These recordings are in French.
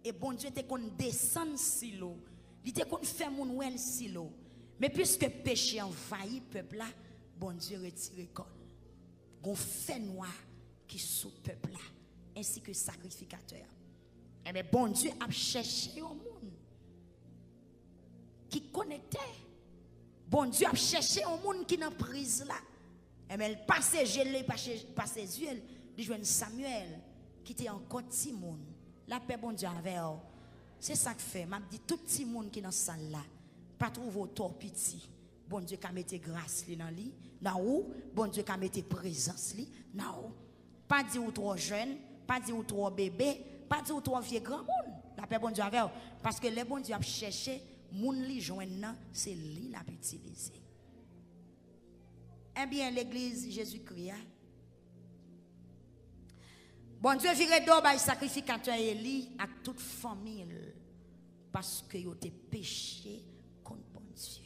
et bon Dieu te kon descendre silo. Il te kon fait moun wel silo. Mais puisque péché envahit peuple là, bon Dieu retire col. Gon fait noir qui sous peuple là ainsi que sacrificateur. Et mais bon Dieu a cherché un monde qui connecté. Bon Dieu a cherché un monde qui dans prise là. Et mais elle passe gelé passe yeux, il joine Samuel qui était encore petit monde. La paix bon Dieu avec eux. C'est ça que fait. M'a dit tout petit monde qui dans salle là, pas trouver autant petit. Bon Dieu qui mette grâce li dans lui, dans où bon Dieu qui mette présence li, dans où pas dire ou trop jeune, pas dire ou trop bébé, pas dire ou trop vieux grand monde. La paix bon Dieu avec eux parce que les bon Dieu a cherché moun li joindre c'est lui l'a utilisé. Eh bien l'église Jésus-Christ bon Dieu vire d'or by sacrificateur Élie à toute famille parce que yo te péché contre bon Dieu.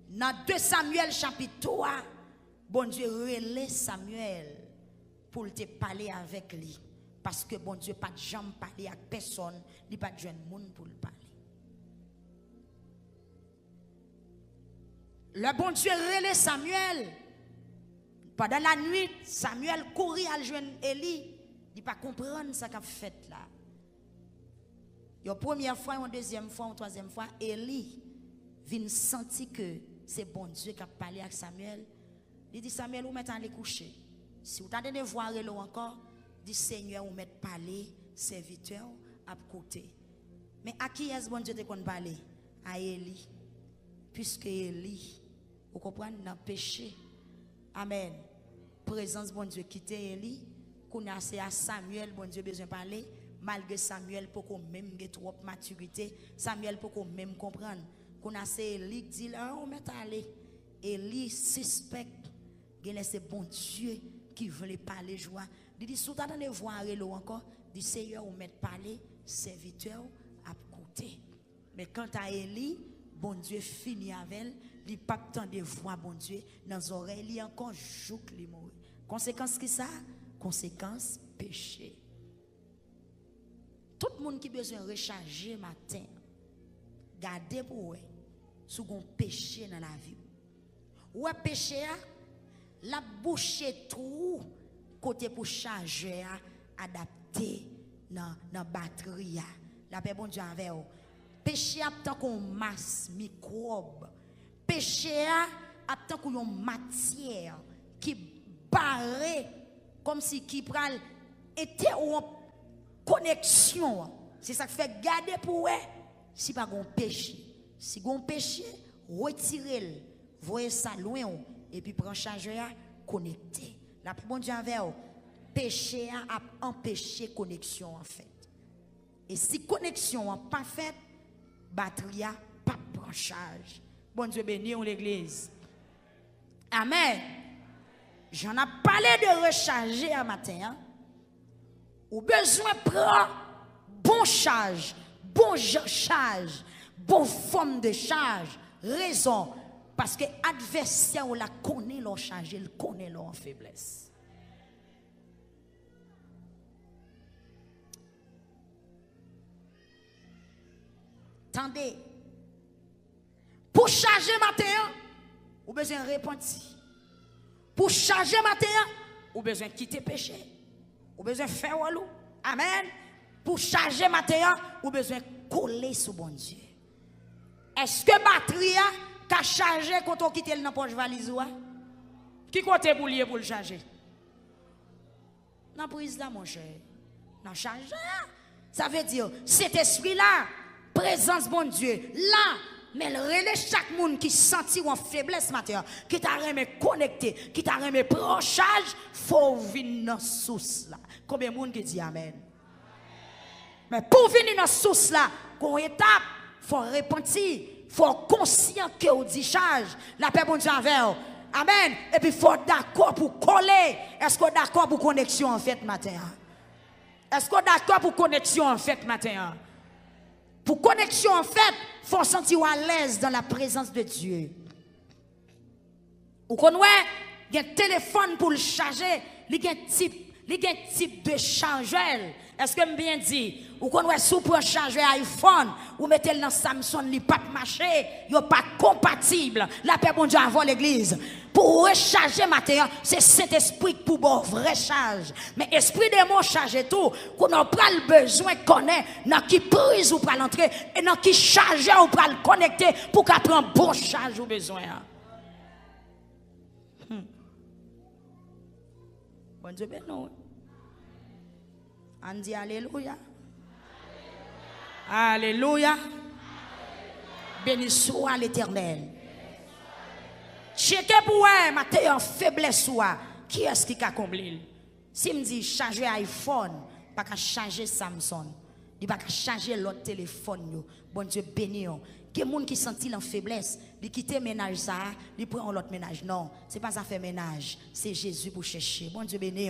Dans 2 Samuel chapitre 3, bon Dieu relève Samuel pour te parler avec lui parce que bon Dieu pas de jambe parler avec personne, il pas de jeune monde pour le parler. Le bon Dieu relève Samuel. Pendant la nuit, Samuel courit à joindre Élie. Il ne pas comprendre ce qu'il a fait là. La première fois, une deuxième fois, une troisième fois, Élie vient sentir que c'est bon Dieu qui a parlé avec Samuel. Il dit Samuel, vous mettez à aller coucher. Si vous attendez de voir encore, dit Seigneur, vous mettez parler, serviteur, à côté. Mais à qui est-ce bon Dieu te parler? À Élie. Puisque Élie, vous comprenez, dans le péché. Amen. Présence bon Dieu quitte Élie. Qu'on a c'est à Samuel, bon Dieu besoin de parler. Malgré Samuel, pour qu'on même ait trop maturité. Samuel, pour qu'on même comprendre. Qu'on a c'est Élie qui dit là, on met à aller. Élie suspecte. C'est bon Dieu qui veut parler joie. Il dit, si vous attendez voir encore, dit Seigneur, on met parler, serviteur à côté. Mais quant à Élie, bon Dieu finit avec elle, il pas tant de voix bon Dieu dans les oreilles, il encore joue les mots. Conséquence qui ça? Conséquence péché. Tout le monde qui a besoin de recharger matin, gardez pour eux, si vous avez péché dans la vie. Ou péché, la bouche tout côté pour charger, adapter dans la batterie. La paix bon Dieu avec vous. Péché a tant qu'on masse microbe. Péché a tant qu'on matière qui barre comme si qui pral était en connexion. C'est ça qui fait garder pour eux si pas gon péché. Si gon péché, retirez-le, voyez ça loin et puis prend chargeur connecté. La bon Dieu avec vous. Péché a empêché connexion en fait. Et si connexion n'est pas faite, batterie pas branchage. Bon Dieu béni l'église. Amen. J'en ai parlé de recharger à matin. Ou besoin de prendre bon charge, bon charge, bonne forme de charge. Raison. Parce que l'adversaire la connaît leur charge, il connaît leur faiblesse. Attendez. Pour charger matin, vous avez besoin de repentir. Pour charger matin, vous avez besoin de quitter le péché. Vous avez besoin de faire walou. Amen. Pour charger matin, vous avez besoin de coller sur bon Dieu. Est-ce que batterie a chargé quand on quitte le poche valise? Qui compte pour lier pour le charger? Dans la prise là, mon cher. Dans le chargeur. Ça veut dire, cet esprit-là, présence bon Dieu, là, mais le relais chaque monde qui sentit en faiblesse matin, qui t'a remis connecté, qui t'a remis prochage, faut venir dans la source là. Combien de monde qui dit amen? Mais pour venir dans la source là, qu'on étape, faut repentir, faut conscient que on dit charge, la paix bon Dieu avec vous. Amen. Et puis faut d'accord pour coller. Est-ce qu'on d'accord pour connexion en fait matin? Est-ce qu'on d'accord pour connexion en fait matin? Pour connexion en fait, il faut sentir à l'aise dans la présence de Dieu. Ou qu'on il y a un téléphone pour le charger, il y a un type Il y a un type de chargeur. Est-ce que je bien dit? Ou qu'on va sous pour charger iPhone, ou mettez dans Samsung, il n'est pas marché, il n'est pas compatible. La paix, bon Dieu, avant l'église. Pour recharger matériel, c'est cet esprit pour bon vrai charge. Mais esprit de mon charge tout, qu'on n'a pas le besoin de connaître, dans qui prise ou pas l'entrer, et dans qui chargeur ou pas le connecter, pour qu'on prenne bon charge ou besoin. Bon Dieu, ben non. On dit Alléluia. Alléluia. Béni soit l'Éternel. Checkez pour moi, matin en faiblesse soit. Qui est-ce qui a comblé? Si me dit charger iPhone, pas qu'à charger Samsung, il pas qu'à charger l'autre téléphone. Bon Dieu béni. Il y a des gens qui sentent en faiblesse, ils quittent le ménage ça, ils prennent l'autre ménage. Non, ce n'est pas ça faire ménage, c'est Jésus pour chercher. Bon Dieu béni.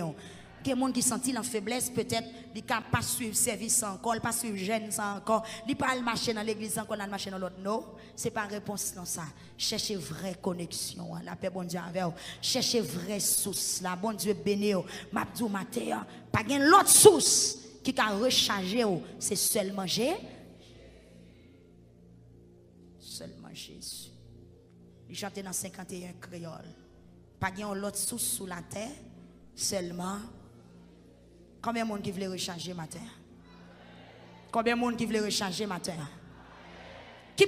Il y a des gens qui sentent en faiblesse, peut-être, ils ne peuvent pas suivre service encore, pas suivre jeune encore, ils ne peuvent pas marcher dans l'église encore, ils marcher dans l'autre. Non, ce n'est pas réponse dans ça. Cherchez vraie connexion, la paix, bon Dieu, avec vous. Cherchez vraie source, là, bon Dieu béni. Mabdou matin, pas l'autre source qui a rechargé, c'est seulement Jésus. Seulement Jésus. Il chantait dans 51 créoles. Pas de l'autre source sous la terre, seulement. Combien de monde qui veut recharger matin? Combien de monde qui veut recharger matin? Qui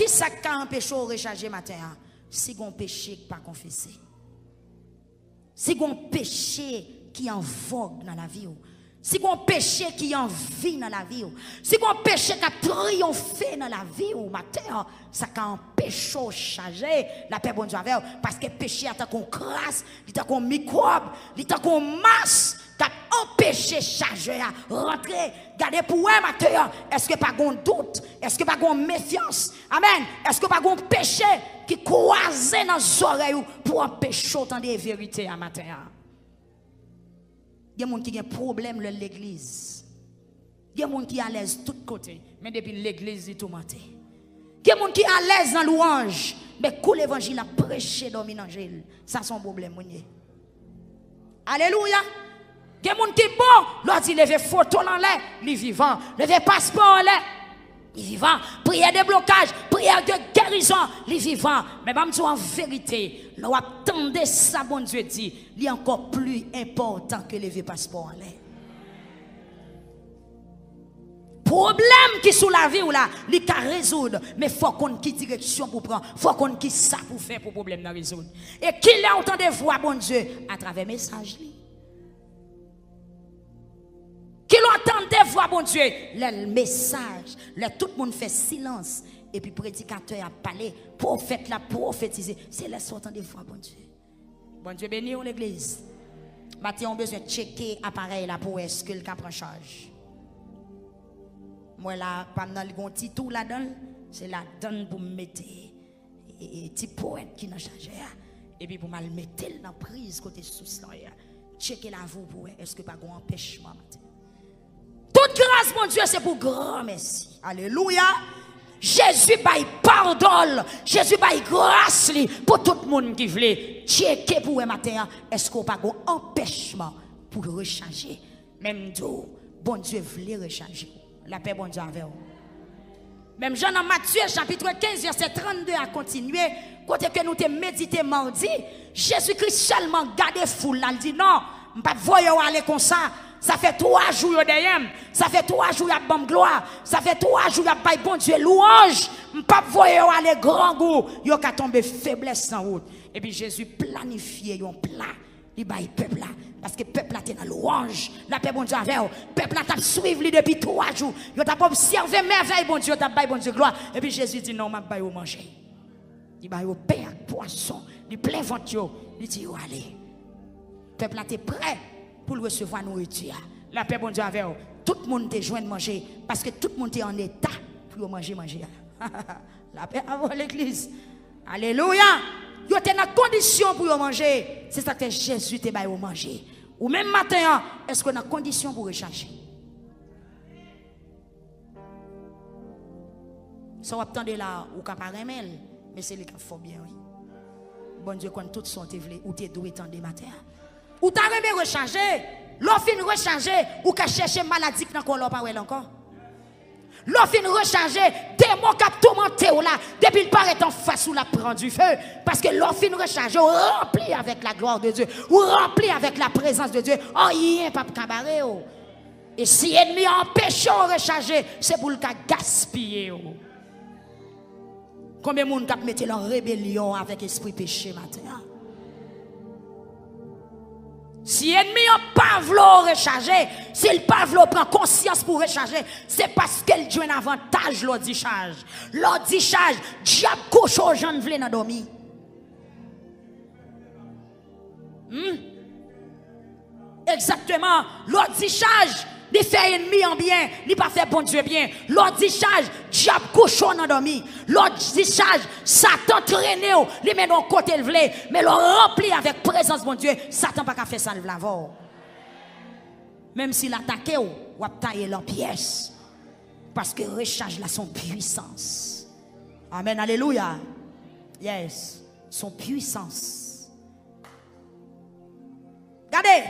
ça qui a empêché de recharger matin? Si on péché pas confessé. Si on péché qui en vogue dans la vie. Si on péché qui en vie dans la vie. Si on péché qui a triomphé dans la vie ou matin, ça qui empêche de charger la paix bon Dieu avec. Parce que péché a qu'on crasse, il a qu'on microbe, il a qu'on masse. Qui empêché charger à rentrer. Gardez pour vous matin. Est-ce que pas de doute? Est-ce que pas de méfiance? Amen. Est-ce que pas de péché qui croise dans les oreilles pour empêcher autant de vérité à matin? Il y a des gens qui ont un problème dans l'église. Il y a des gens qui sont à l'aise de tous côtés. Mais depuis l'église, ils sont tourmentés. Il y a des gens qui sont à l'aise dans louange. Mais quand l'évangile a prêché dans l'évangile, ça c'est un problème. Alléluia. Il y a des gens qui sont bons. Leur dit, levez photo dans l'air, ils vivant. Levez passeport en l'air, ils vivant. Prière de blocage, prière de guérison, ils vivant. Mais je en vérité, nous attendez ça, bon Dieu dit, il est encore plus important que lever passeport en l'air. Problème qui sous la vie ou là, il faut résoudre, mais il faut qu'on ait direction pour prendre, il faut qu'on ait ça pour faire pour problème de résoudre. Et qu'il a entendu voir bon Dieu à travers message. Qu'il entendait voir bon Dieu, le message, tout le monde fait silence, et puis prédicateur a parlé, prophète l'a prophétisé, c'est là qu'on entendait voir bon Dieu. Bon Dieu béni l'église. Maintenant, on a besoin de checker l'appareil là pour est-ce que le cas prend charge. Moi là, pendant le petit tout là-dedans, c'est là-dedans pour me mettre et petit poète qui n'a chargé. Et puis pour me mettre dans la prise côté sous là. Checker la vous pour est-ce que pas un empêchement matin. Toute grâce, mon Dieu, c'est pour grand merci. Alléluia. Jésus baille pardon. Jésus baille grâce pour tout le monde qui veut checker pour le matin. Est-ce qu'on pas un empêchement pour recharger? Même Dieu, bon Dieu voulait recharger. La paix, bon Dieu, avec vous. Même Jean dans Matthieu, chapitre 15, verset 32 à continuer. Côté que nous te médité mardi, Jésus-Christ seulement gardé foule. Il dit non, je ne vais pas aller comme ça. Ça fait 3 jours derrière. Ça fait 3 jours à bonne gloire. Ça fait 3 jours à bailler bon Dieu louange. Je ne vais pas aller grand goût. Il y a tomber faiblesse en route. Et puis Jésus planifié un plat. Il baille peuple là. Parce que le peuple là est dans louange. La paix bon Dieu avec vous. Le peuple là t'a suivi depuis 3 jours. Il t'a observé merveille bon Dieu. T'a baille bon Dieu gloire. Et puis Jésus dit non, je vais bailler manger. Il baille au pain, poisson. Il plein ventre. Il dit allez. Le peuple là est prêt pour recevoir nourriture. La paix bon Dieu avec vous. Tout le monde est joint de manger. Parce que tout le monde est en état pour manger. La paix avant l'église. Alléluia. Vous êtes dans condition pour manger. C'est ça que Jésus te baille manger. Ou même matin, est-ce qu'on a condition pour recharger? Ça va attendre là, ou qu'à pas remel, mais c'est le qui faut bien. Oui. Bon Dieu, quand tout sont te vle, ou te doué tant de matin. Ou t'as remé recharger, l'on fin recharger ou qu'à chercher maladie dans corps pas encore. L'on fin recharger démon qui a tourmenté ou là depuis il paraît en face ou la prend du feu parce que l'on fin recharger ou rempli avec la gloire de Dieu ou rempli avec la présence de Dieu. Oh rien pas cabaret. Et si l'ennemi empêche de recharger, c'est pour le cas gaspiller. Combien de monde qui mettent en rébellion avec l'esprit péché matin? Si l'ennemi n'a pas voulu recharger, s'il n'a pas voulu prendre conscience pour recharger, c'est parce qu'il joue un avantage l'ordicharge. L'ordicharge, diable cochon, j'en veux dans dormir. Exactement, l'ordicharge. Il fait ennemi en bien, il pas fait bon Dieu bien. L'autre dit charge, diable cochon en dormi. L'autre dit charge, Satan traîné, il met dans côté le vle, mais le rempli avec présence bon Dieu, Satan pas faire ça le vlavor. Même s'il attaque ou a tailler en pièces parce que recharge là son puissance. Amen, alléluia. Yes, son puissance. Regardez.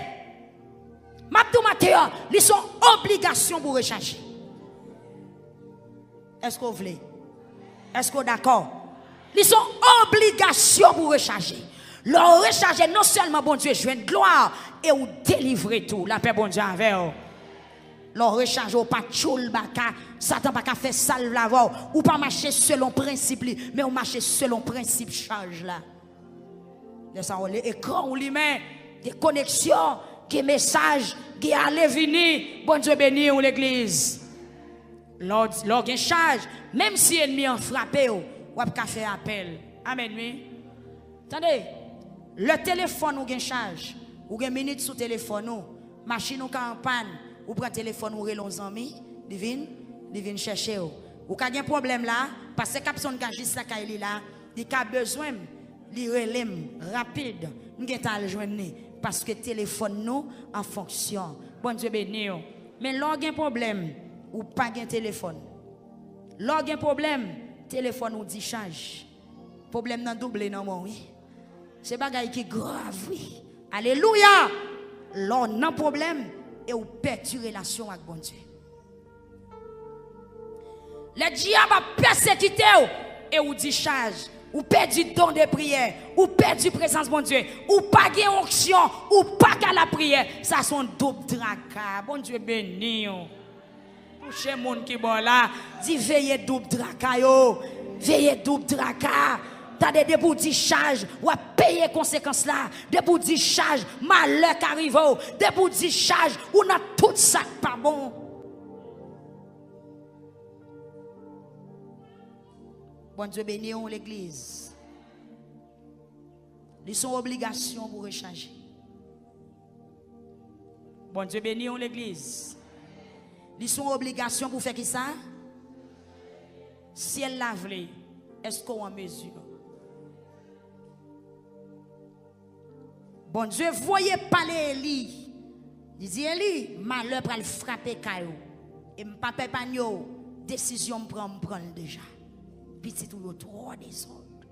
Mabdou Mathéa, ils sont obligations pour recharger. Est-ce que vous voulez? Est-ce que vous êtes d'accord? Ils sont obligations pour recharger. Leur recharger non seulement bon Dieu, jouer de gloire et ou délivrer tout. La paix bon Dieu avec vous. Leur recharger ou pas tchoul baka, Satan pas faire salve la voix ou pas marcher selon principe, mais ou marcher selon principe charge là. Laissez-moi l'écran ou l'humain, des connexions. Qui message qui allait venir bon Dieu béni ou l'église l'ordre charge même si ennemi en frappé ou pas faire appel amen oui attendez le téléphone ou gain charge ou gain minute sous téléphone ou machine ou en panne ou prend téléphone ou relons amis divine chercher ou ka gen problème là parce que personne qui juste là kay là il a besoin li relem rapide m'gen ta joindre parce que téléphone nous en fonction. Bon Dieu béni. Mais lorsqu'il y a un problème, ou pas de téléphone. Lorsqu'il y a un problème, téléphone ou dit change. Problème nan double non mon oui. C'est bagay qui grave oui. Alléluia. Lorsqu'il y a un problème et ou perdu relation avec bon Dieu. Le diable a persécuté et ou dit change. Ou perdu don de prière, ou perdu présence bon Dieu, ou pas de onction, ou pas qu'à la prière, ça sont double draka. Bon Dieu béni. Touchez monde qui bon là, dit veillez double draka yo, veillez double draka. T'as des débouts de charge, ou à payer conséquences là, débouts de charge, malheur qui arrive, débouts de charge, ou n'a tout ça pas bon. Bon Dieu béni l'église. Ils sont obligations pour recharger. Bon Dieu béni l'église. Ils sont obligations pour faire qui ça? Si elle l'a voulu, est-ce qu'on en mesure? Bon Dieu, voyez parler Élie. Il dit Élie, malheur pour le frapper caillou. Et m'pa pas décision me prendre déjà. Petit ou l'autre des autres.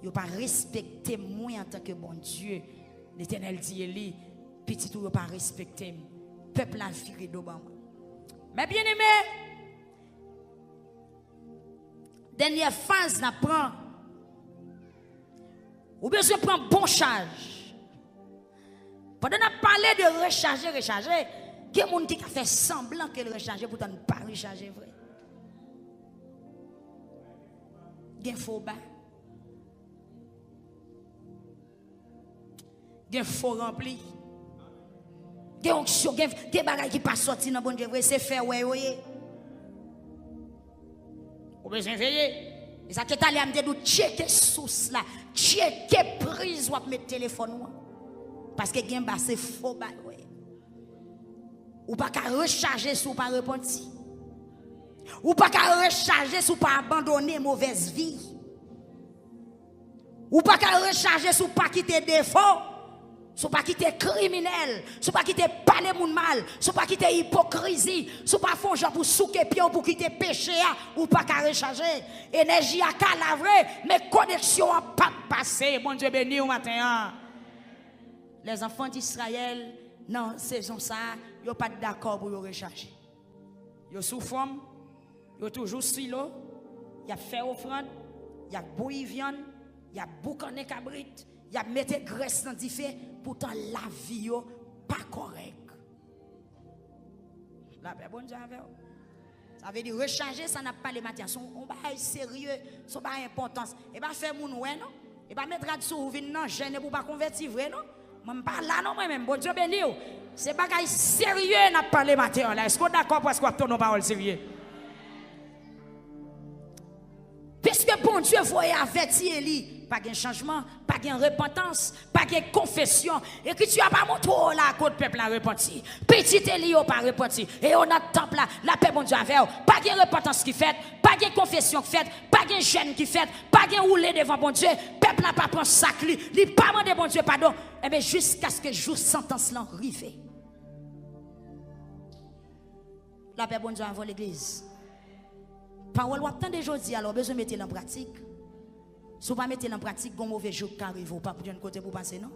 Yo pas respecter moi en tant que bon Dieu. L'Éternel dit Élie, petit ou pas respecter peuple a viré d'Obama. Mais bien aimé, dernière phase n'a prend ou besoin prendre bon charge. Pendant qu'on parlé de recharger, il y a des gens qui fait semblant qu'elle recharge pourtant ne pas recharger vrai. Gen faux bas. Gen faux rempli. Gen onction, gen bagay qui pas sorti dans bon Dieu vrai, c'est faire ouais ouais. Ou besoin veiller. Et ça que t'allais me dire checker source là, checker prise ou mettre téléphone parce que gen bas c'est faux bas ouais. Ou pas qu'à recharger sous pas repentir. Ou pas qu'à recharger sous pas abandonner mauvaise vie. Ou pas qu'à recharger sous pas quitter défaut. Sous pas quitter criminel. Sous pas quitter parler moun mal. Sous pas quitter hypocrisie. Sous pas fond genre pour souquer pied ou pour quitter péché. Ou pas qu'à recharger. Énergie à calavrer. Mais connexion à pas passer. Bon Dieu béni au matin. Les enfants d'Israël dans saison ça, yo pas d'accord pour yo recharger. Yo sous forme, yo toujours silo, y a fait offrande, y a bouilli viande, y a boucané cabrit, y a mettre graisse dans du feu, pourtant la vie yo pas correct. La paix bonne Dieu avec. Ça veut dire recharger, ça n'a pas les matières. On va être sérieux, ça n'a pas d'importance. Et pas faire mon ouais, non? Et pas mettre sur vous, non, gêne pour pas convertir, vrai, non? Je ne parle pas là, non, moi-même. Bon Dieu béni. C'est pas qu'il sérieux, n'a pas les matières là. Est-ce qu'on est d'accord pour ce qu'on a nos paroles sérieux? Puisque bon Dieu voyait avertir lui, pas de changement, pas de repentance, pas de confession. Et que tu n'as pas montré là, côté peuple a repenti. Petit Élie n'a pas repenti. Et on a temple là, la paix bon Dieu avec. Pas de repentance qui fait, pas de confession qui fait, pas de jeûne qui fait, pas de rouler devant bon Dieu. Peuple n'a pas pris sac lui, il n'a pas demandé bon Dieu pardon. Eh bien jusqu'à ce que jour sentence là arrive. La paix bon Dieu avant l'église. Parole ou attendez aujourd'hui alors besoin de mettre en pratique. Si vous ne mettez en pratique, vous mauvais jour qui arrive, vous pas pour un côté pour passer non.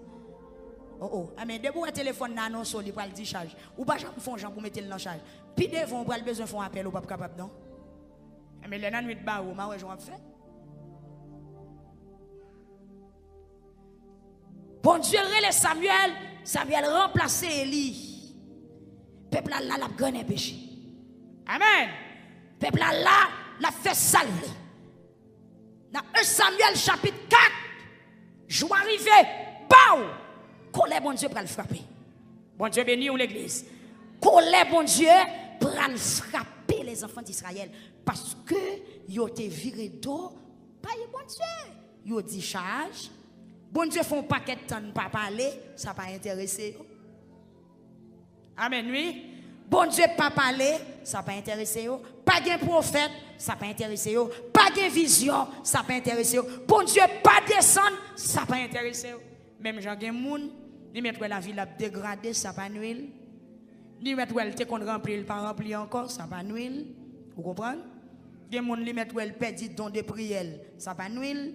Oh. Mais dès que vous téléphone n'annonce il pour le décharge. Ou pas jamais font gens pour mettre en charge. Puis devant vous avez besoin de faire un appel ou pas capable non. Mais les nuit ba ou ma ouais j'en fait. Bon Dieu relève Samuel remplacer Élie. Peuple là l'a gagné péché. Amen. Peuple là l'a fait salver. Dans 1 Samuel chapitre 4, jour arrivé, bao, colère bon Dieu pour le frapper. Bon Dieu béni ou l'église. Colère bon Dieu pour le frapper les enfants d'Israël. Parce que ils ont été virés d'eau, pas bon Dieu. Ils ont dit charge. Bon Dieu font un paquet de temps pas parler, ça pas intéressé. Amen, oui. Bon Dieu pas parler, ça pas intéressé. Pas de prophète, ça pas intéressé. Pas de vision, ça pas intéressé. Bon Dieu pas descendre, ça pas intéressé. Même Jean Gemoun, il met la ville a dégradé, ça pas nuit. Il met elle te qu'on remplit, il pas rempli encore, ça pas nuit. Vous comprenez? Gemoun li met elle perdu don de prière, ça pas nuit.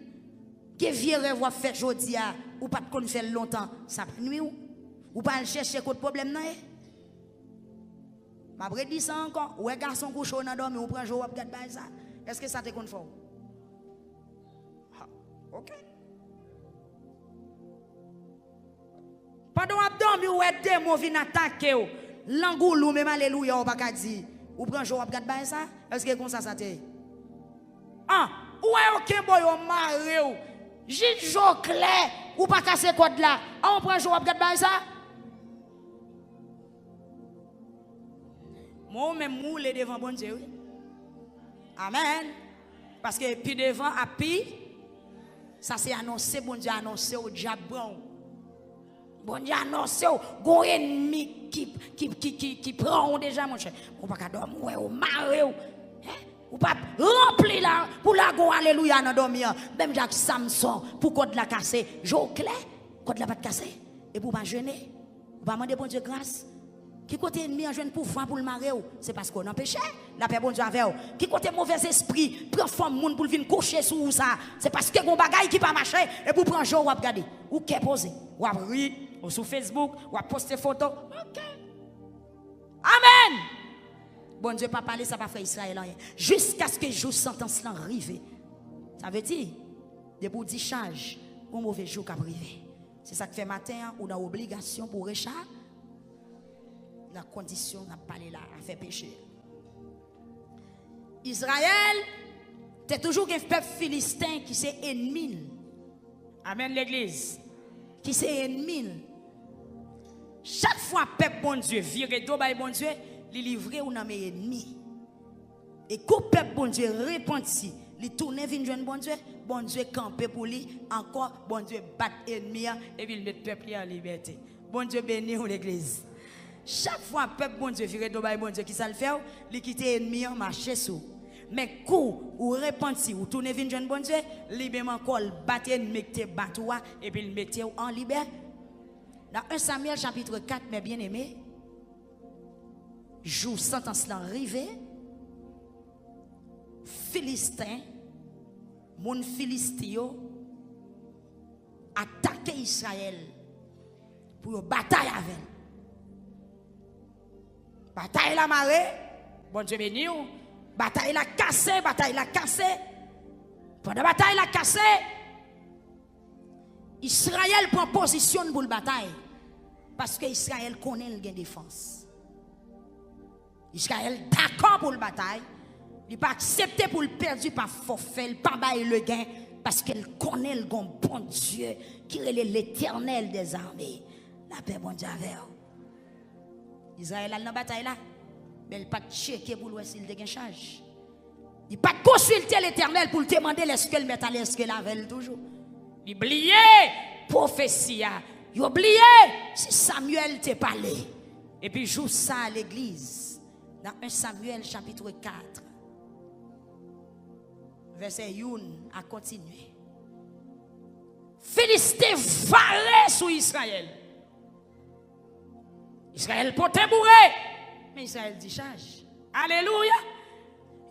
Que vieux rêve fait jodi a ou pas qu'on fait longtemps, ça pas nuit. Ou pas chercher quoi problème non? Ma vrai dit ça encore. Ouais garçon couche dans dormi ou prend jour ou regarde ça. Est-ce que ça te conforme? OK. Pendant que dormi ou est démon vient attaquer ou l'angoulou même alléluia ou pas ka dire ou prend jour ou regarde ça. Est-ce que comme ça te? Ah, ouais OK boy ou maré ou Gilles jo clair ou pas casser code là. On prend jour ou regarde ça. Moi-même, moule devant bon Dieu. Amen. Parce que puis devant, à pi, ça c'est annoncé, bon Dieu annoncé au diable. Bon Dieu annoncé au ennemi qui prend déjà, mon cher. On ne peut pas dormir, ou marrer, ou pas remplir là, pour la go, alléluia, dans dormir. Même Jacques Samson, pour qu'on la casse, j'en clair, qu'on la pas casser. Et pour pas jeûner, pour pas demander bon Dieu grâce. Qui côté ennemi en jeune pouvoir pour le marier, c'est parce qu'on a péché. La paix bon Dieu avec vous. Qui côté mauvais esprit prend forme monde pour venir coucher sous ça, c'est parce que mon bagaille qui pas marcher et pour prendre jour ou regarder ou qu'est posé ou rire ou sur Facebook ou poster photo. OK. Amen. Bon Dieu pas parler ça pas faire Israël rien jusqu'à ce que jour sentence là arrive. Ça veut dire debout dit charge un mauvais jour qui arrive. C'est ça que fait matin on a obligation pour recharger. La condition n'a pas là à faire péché. Israël, c'est toujours un peuple philistin qui c'est ennemi. Amen l'église. Qui c'est ennemi. Chaque fois peuple bon Dieu vire d'eau by bon Dieu, il livrer ou nan mes ennemis. Et quand peuple bon Dieu repenti, il tourne vers jeune bon Dieu camper pour lui, encore bon Dieu bat ennemi et puis il met peuple en liberté. Bon Dieu béni ou l'église. Chaque fois peuple bon Dieu vire d'eau by bon Dieu qui ça le fait, il quitte ennemi en marcher sous. Mais coup ou repenti ou tourner vers jeune bon Dieu, libément col battre ennemi qui te battoua et puis il mette en liberté. Dans 1 Samuel chapitre 4, mes bien-aimés, jour sentence l'arrivée, Philistin, mon Philistio, attaquer Israël pour une bataille avec. Bataille la marée. Bon Dieu béni. Bataille la cassé, bataille la cassé. Pendant la bataille la cassé, Israël prend position pour la bataille. Parce que Israël connaît le gain défense. Israël d'accord pour la bataille. Il pas accepté pour le perdu par forfait, pas bailler le gain. Parce qu'elle connaît le bon Dieu qui est l'éternel des armées. La paix, bon Dieu, avec elle. Israël a dans la bataille là. Mais il n'a pas checké pour voir s'il a un charge. Il n'a pas consulté l'éternel pour le demander est-ce qu'elle met à l'aise qu'elle avait toujours. Il oublié prophétie. Il oublié si Samuel t'a parlé. Et puis joue ça à l'église. Dans 1 Samuel chapitre 4. Verset 1 à continuer. Philistin valait sur Israël. Israël porte bourré. Mais Israël dit charge. Alléluia.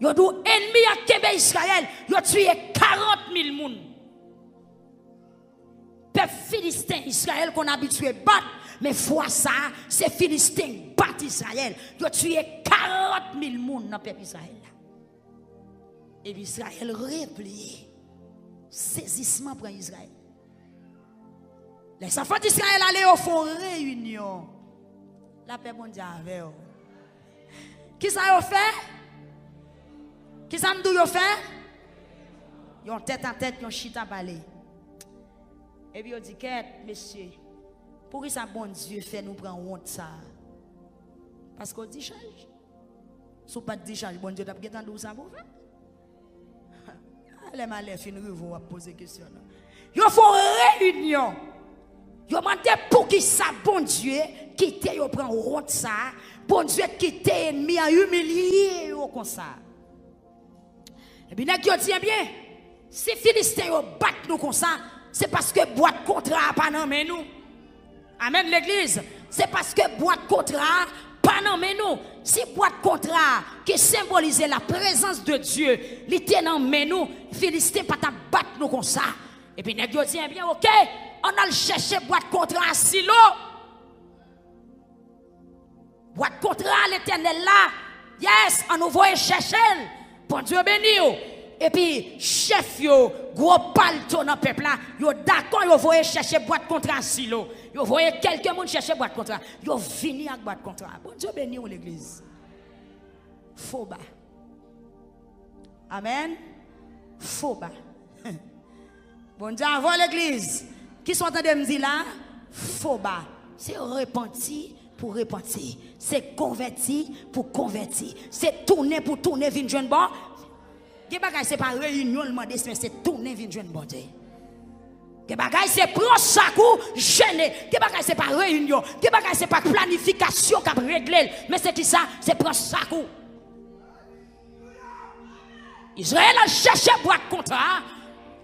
Yo dou ennemi à Québec Israël. Yo tué 40 000 moun. Peuple philistin Israël qu'on habitué battre. Mais fois ça, c'est philistin battre Israël. Yo tué 40 000 moun dans peuple Israël. Et puis Israël replié. Saisissement pour Israël. Les enfants d'Israël allaient au fond réunion. La paix mondiale avec eux. Qui ça a fait? Qui ça m'dou yo fait? Yon tête à tête, yon chita balé. Et puis yon dit qu'est, monsieur, pour qui ça bon Dieu fait nous prendre honte ça? Parce qu'on dit charge. Si on pas dit charge, bon Dieu t'a pas entendu ça pour faire. Les malais fin vont poser question. Yon font réunion. Yon demandé pour qui ça bon Dieu quitte yon prend honte ça. Bon Dieu quitte ennemi à humilier yon comme ça. Et puis nèg yo dit bien, si Philistins yo battent nous comme ça, c'est parce que boîte contrat pas nan men nous. Amen l'église. C'est parce que boîte contrat pas nan men nous. Si boîte contrat qui symbolise la présence de Dieu, li ten nan men nous, Philistins pas ta battre nous comme ça. Et puis nèg yo dit bien OK, on a le chercher boîte contrat à silo. Boîte contrat l'Éternel là. Yes, on nous voit chercher. Bon Dieu béni. Et puis chef yo gros palto dans peuple là, yo d'accord yo voye chercher boîte contrat à silo. Yo voye quelqu'un monde chercher boîte contrat. Yo fini avec boîte contrat. Bon Dieu béni l'église. Faux bas. Amen. Faux bas. Bon Dieu avant l'église. Qui sont en train de me dire là? Faux bas. C'est repenti pour repentir. C'est converti pour convertir. C'est tourner pour tourner, vin joindre bon. C'est pas réunion, mais c'est tourner, vin joindre bon Dieu. C'est prendre chaque coup, gêner. C'est pas réunion. C'est pas planification qui a réglé. Mais c'est qui ça? C'est prendre chaque coup. Israël a cherché boîte contrat.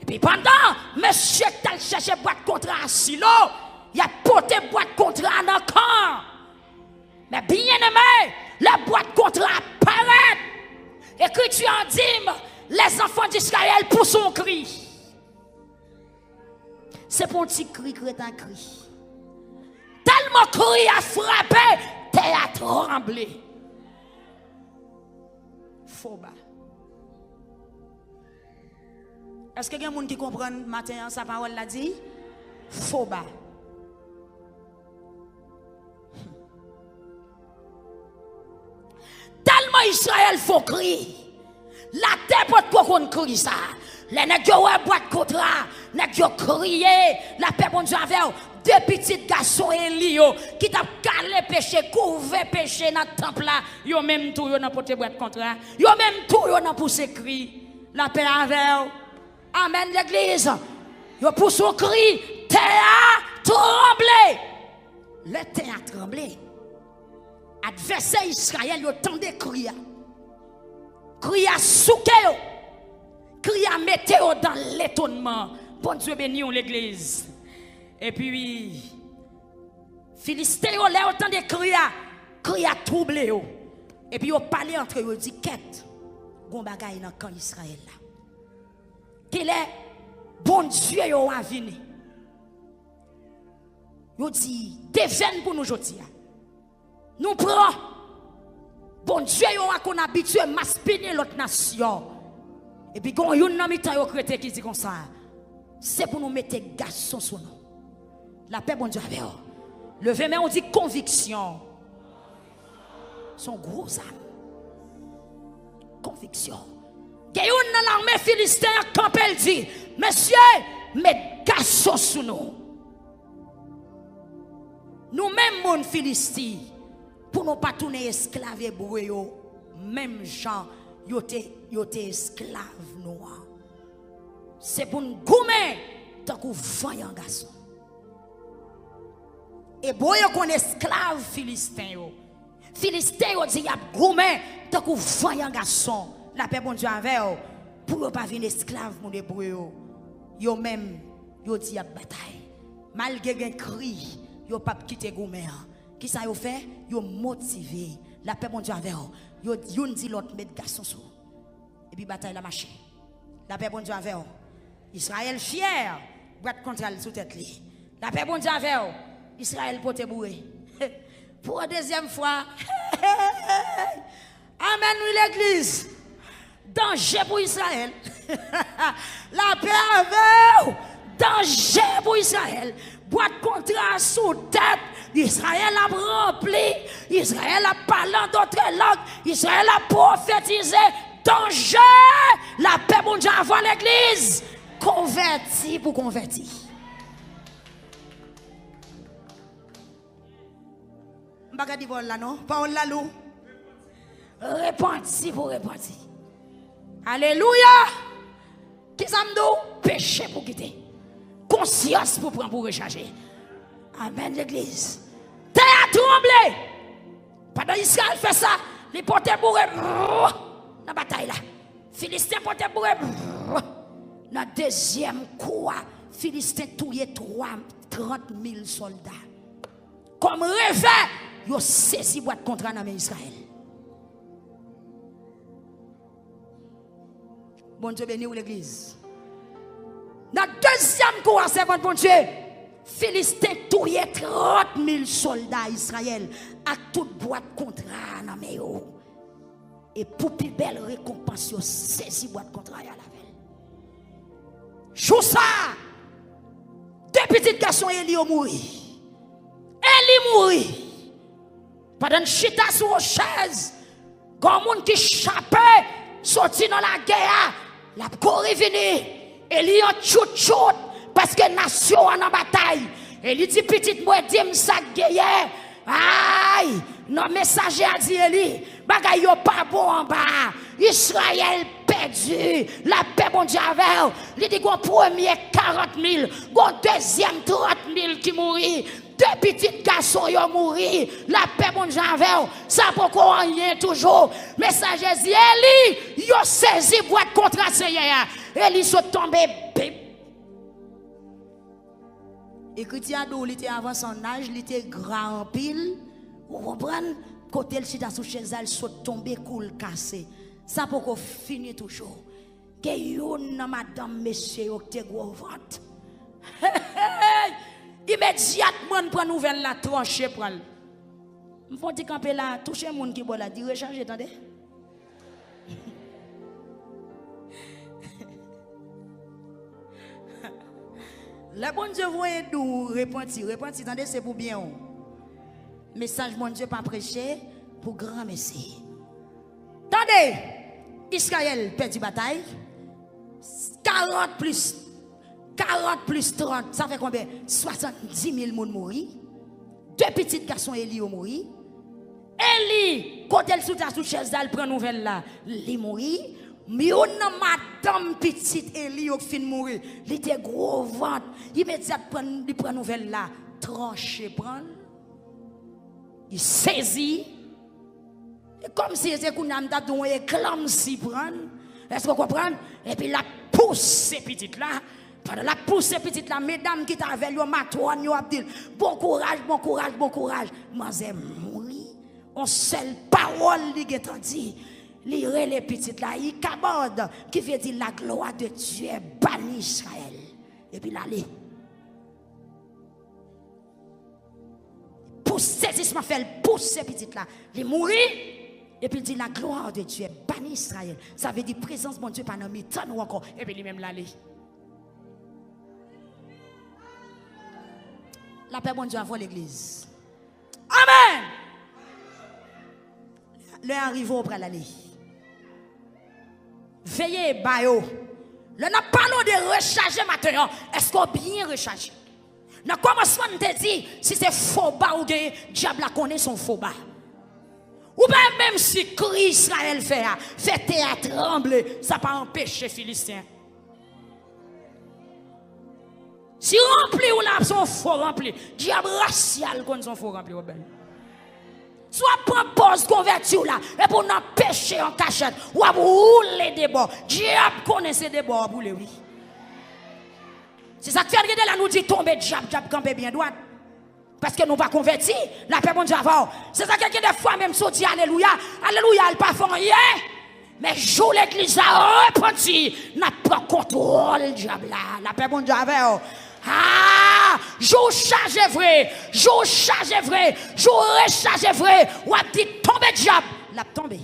Et puis pendant, monsieur a cherché boîte contrat à silo, il a porté boîte contrat dans le camp. Mais bien aimé, la boîte contrat apparaît. Écriture en dit, les enfants d'Israël poussent un cri. C'est pour un petit cri que c'est un cri. Tellement cri a frappé, terre a tremblé. Faux bas. Est-ce qu'il y a des gens qui comprennent matin sa parole l'a dit? Faux bas. Tellement Israël faut crier. La terre peut qu'on crie ça. Les nègres ont boîte contrat, nègres crié, la paix bon Dieu avec deux petits garçons et lio qui t'a calé péché, couvert péché dans le temple là. Yo même tout yo dans porter boîte contrat. Yo même tout yo dans pousser cri. La paix avec. Amen l'église. Yo pousse son cri, terre a tremblé. Le terre a tremblé. Adversaire Israël yo tendait crier. Crier souké yo. Crier mettez-yo dans l'étonnement. Bon Dieu béni l'église. Et puis Philistin yo là autant de crier troublé yo. Et puis yo parlé entre eux dit quête. Gon bagay dans camp Israël là. Qu'il est bon Dieu yo a vini. Yo dit devine pour nous aujourd'hui. Nous prenons Bon Dieu, qu'on habitué à m'aspiner l'autre nation. Et puis, quand yon nan mitan yo crété qui dit comme ça, c'est pour nous mettre garçon sur nous. La paix, bon Dieu, avec vous. Levez, mais on dit conviction. Son gros âme. Conviction. Il y a une dans l'armée philistin quand elle dit, monsieur, mettez garçon sur nous. Nous-mêmes, mon philistin, pour nous pas tourner esclaves hébreux, même gens, yote esclaves noirs. C'est pour nous gommer tant qu'on voyant garçon. Et bon, qu'on esclave philistin. Philistin, yo dit, y a gommer tant qu'on voyant garçon. La paix, bon Dieu, avec eux. Pour ne pas venir esclave, mon hébreu. Yo même, yo dit, y a bataille. Malgré un cri, yo pas quitter gommer. Qui ça yo fait? Yo motivé. La paix, bon Dieu, avec eux. Yo dit l'autre, mettre garçon sous. Et puis bataille la marche. La paix, bon Dieu, avec eux. Israël fier, boîte contre elle sous tête li. La paix, bon Dieu, avec eux. Israël pote bourré. Pour la deuxième fois. Amen, oui, l'église. Danger pour Israël. La paix avec eux. Danger pour Israël. Boîte contrat sous tête. Israël a rempli. Israël a parlé d'autres langues. Israël a prophétisé. Danger. La paix, bon Dieu, avant l'église. Converti pour converti. Bagadi vol là non? Parole là lou. Repenti pour repenti. Alléluia. Qui ça me péché pour quitter. Conscience pour prendre pour recharger. Amen l'église. Terre a tremblé. Pendant Israël fait ça, les portés pour dans la bataille là. Philistins portés pour dans deuxième coup, Philistins tué 30 000 soldats. Comme rêve, ils ont saisi boîte contrat dans Israël. Bon Dieu béni ou l'église. Dans deuxième coup, c'est bon Dieu. Philistins tué 30 000 soldats Israël à toute boîte contrat dans Méo. Et pour plus belle récompense, ils ont saisi boîte contrat à la veille. Chou ça. Deux petits garçons Eli ont mouru. Eli mouru. Pendant chita sur une chaise, quand monde qui chapé sorti dans la guerre, la corps est venu. Eli a chut parce que nation en bataille. Eli dit petite moi dit ça guerre. Aïe, non messager a dit Eli, bagay yo pas bon en bas. Israël perdu, la paix bon Dieu avec. Il dit qu'on premier 40 000, qu'on deuxième 30 000 qui mourit. Deux petits garçons ont mouru, la paix bon Dieu avec. Ça pourquoi rien toujours. Messager dit Eli, yo saisi boîte contrat Seigneur. Eli sont tombé. Et Chrétien il était avant son âge, il était grand en pile. Vous comprenez? Côté le chita sous chaise, il saute tombé, coule cassé. Ça pour qu'on finisse toujours. Que yon madame monsieur qui te gros ventre. Immédiatement on prend nouvelle la trancher pour elle. Me faut dire camper là, toucher monde qui boit là, dit recharger attendez. Le bon Dieu voyez d'où repentir, attendez c'est pour bien. Message mon Dieu pas prêché pour grand messie. Attendez, Israël perdit bataille. 40 plus 30, ça fait combien? 70 000 personnes morts. Deux petits garçons Eli ont mouru. Eli, quand elle sous chaise, elle prend nouvelle là, il mourit. Mais on a madame petite Eli qui fin mourir. Il était gros ventre. Immédiatement, il prend nouvelle là, tranché, prend. Il saisit. Et comme si c'était qu'on a donné un clam si prend. Est-ce que vous comprenez? Et puis la pousse ces petites là. Pendant la pousse ces petites là, mesdames qui étaient avec lui, matouane, yo abdil. Bon courage, bon courage, bon courage. Maman mourir. On seule parole li getan dit. Lire les petites là, il caborde qui veut dire la gloire de Dieu est bannie Israël. Et puis là, pousse ces petites là, il mourit. Et puis il dit la gloire de Dieu est bannie Israël. Ça veut dire présence de mon Dieu pas dans mes temps ou encore. Et puis lui-même l'aller. La paix, bon Dieu, avant l'église. Amen. Le arrive auprès l'aller. Veillez, bayo. Le n'a parlons de recharger maintenant. Est-ce qu'on bien rechargé? Dans le commencement, on te dit, si c'est faux bas ou bien, diable la connaît son faux bas. Ou bien même si Christ Israël fait théâtre trembler, ça pas empêcher Philistins. Si rempli ou là, son faux rempli, diable racial comme son faux rempli. Soit prend pause converti ou là, et pour nous pécher en cachette, ou à rouler des bords. Diable connaissait des bords pour oui. C'est ça que fait là nous dit tomber diable camper bien droit. Parce que nous pas convertis, la paix bon Dieu avant. C'est ça que des fois même sorti alléluia, alléluia, elle pas fait rien. Mais jour l'église a repenti, n'a pas contrôle diable là, la paix bon Dieu avant. Ah, jour chargé vrai, jour chargé vrai, jour rechargé vrai, ou a dit tomber diable, l'a tombé.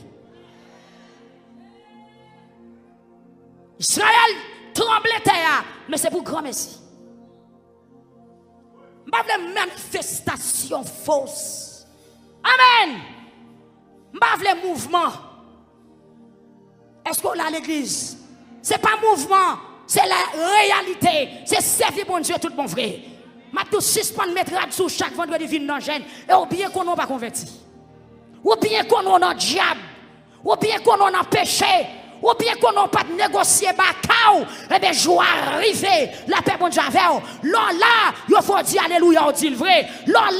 Israël tremble terre, mais c'est pour grand merci. Pas de manifestation fausse. Amen. Pas de mouvement. Est-ce qu'on a l'église? C'est pas mouvement, c'est la réalité. C'est servir bon Dieu tout bon frère. M'a tout suspendre mettre sous chaque vendredi vin dans gêne et ou bien qu'on n'a pas converti. Ou bien qu'on a dans diable. Ou bien qu'on a péché. Ou bien qu'on n'a pas de négocier bacao, eh bien, je vais arriver, la paix bon Dieu avec vous. Là, il faut dire alléluia, on dit le vrai. Là,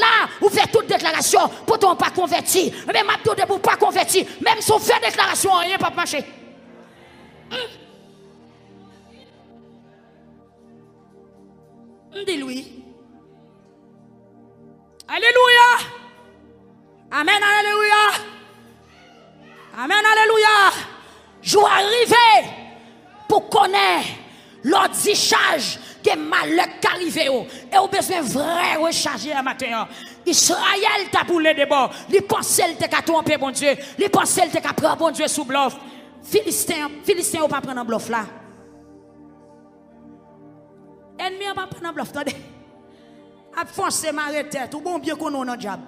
vous faites toute déclaration pour ne pas convertir. Mais ma tout de pour pas convertir, même si on fait déclaration, rien pas marcher. Dis lui. Alléluia. Amen, alléluia. Amen, alléluia. Je vais arriver pour connaître l'autre charge que malheur qui arrive et au besoin vrai recharger à matin. Israël t'a boulé de bord. Il pensait qu'il t'a trompé bon Dieu. Il pensait qu'il t'a pris bon Dieu sous bluff. Philistin ou pas prendre un bluff là. Ennemi pas prendre un bluff. Attendez. A foncer ma tête ou bon bien qu'on a un diable.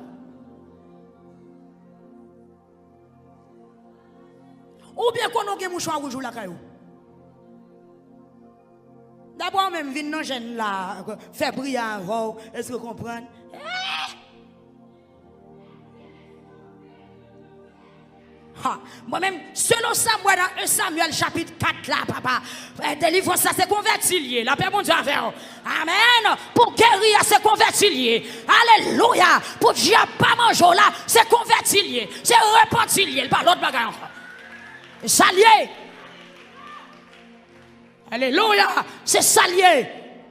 Ou bien qu'on a un mouchoir rouge la caillou. D'abord même vinn non jeune là, faire briller avant, est-ce que vous comprenez? Moi-même, selon ça, moi dans 1 Samuel chapitre 4 là, papa, délivrance ça c'est converti lié, la paix bon Dieu avec vous. Amen. Pour guérir c'est converti lié. Alléluia. Pour diable pas manger là, c'est converti lié. C'est repenti lié, pas l'autre bagarre encore. Salier. Alléluia. C'est salier.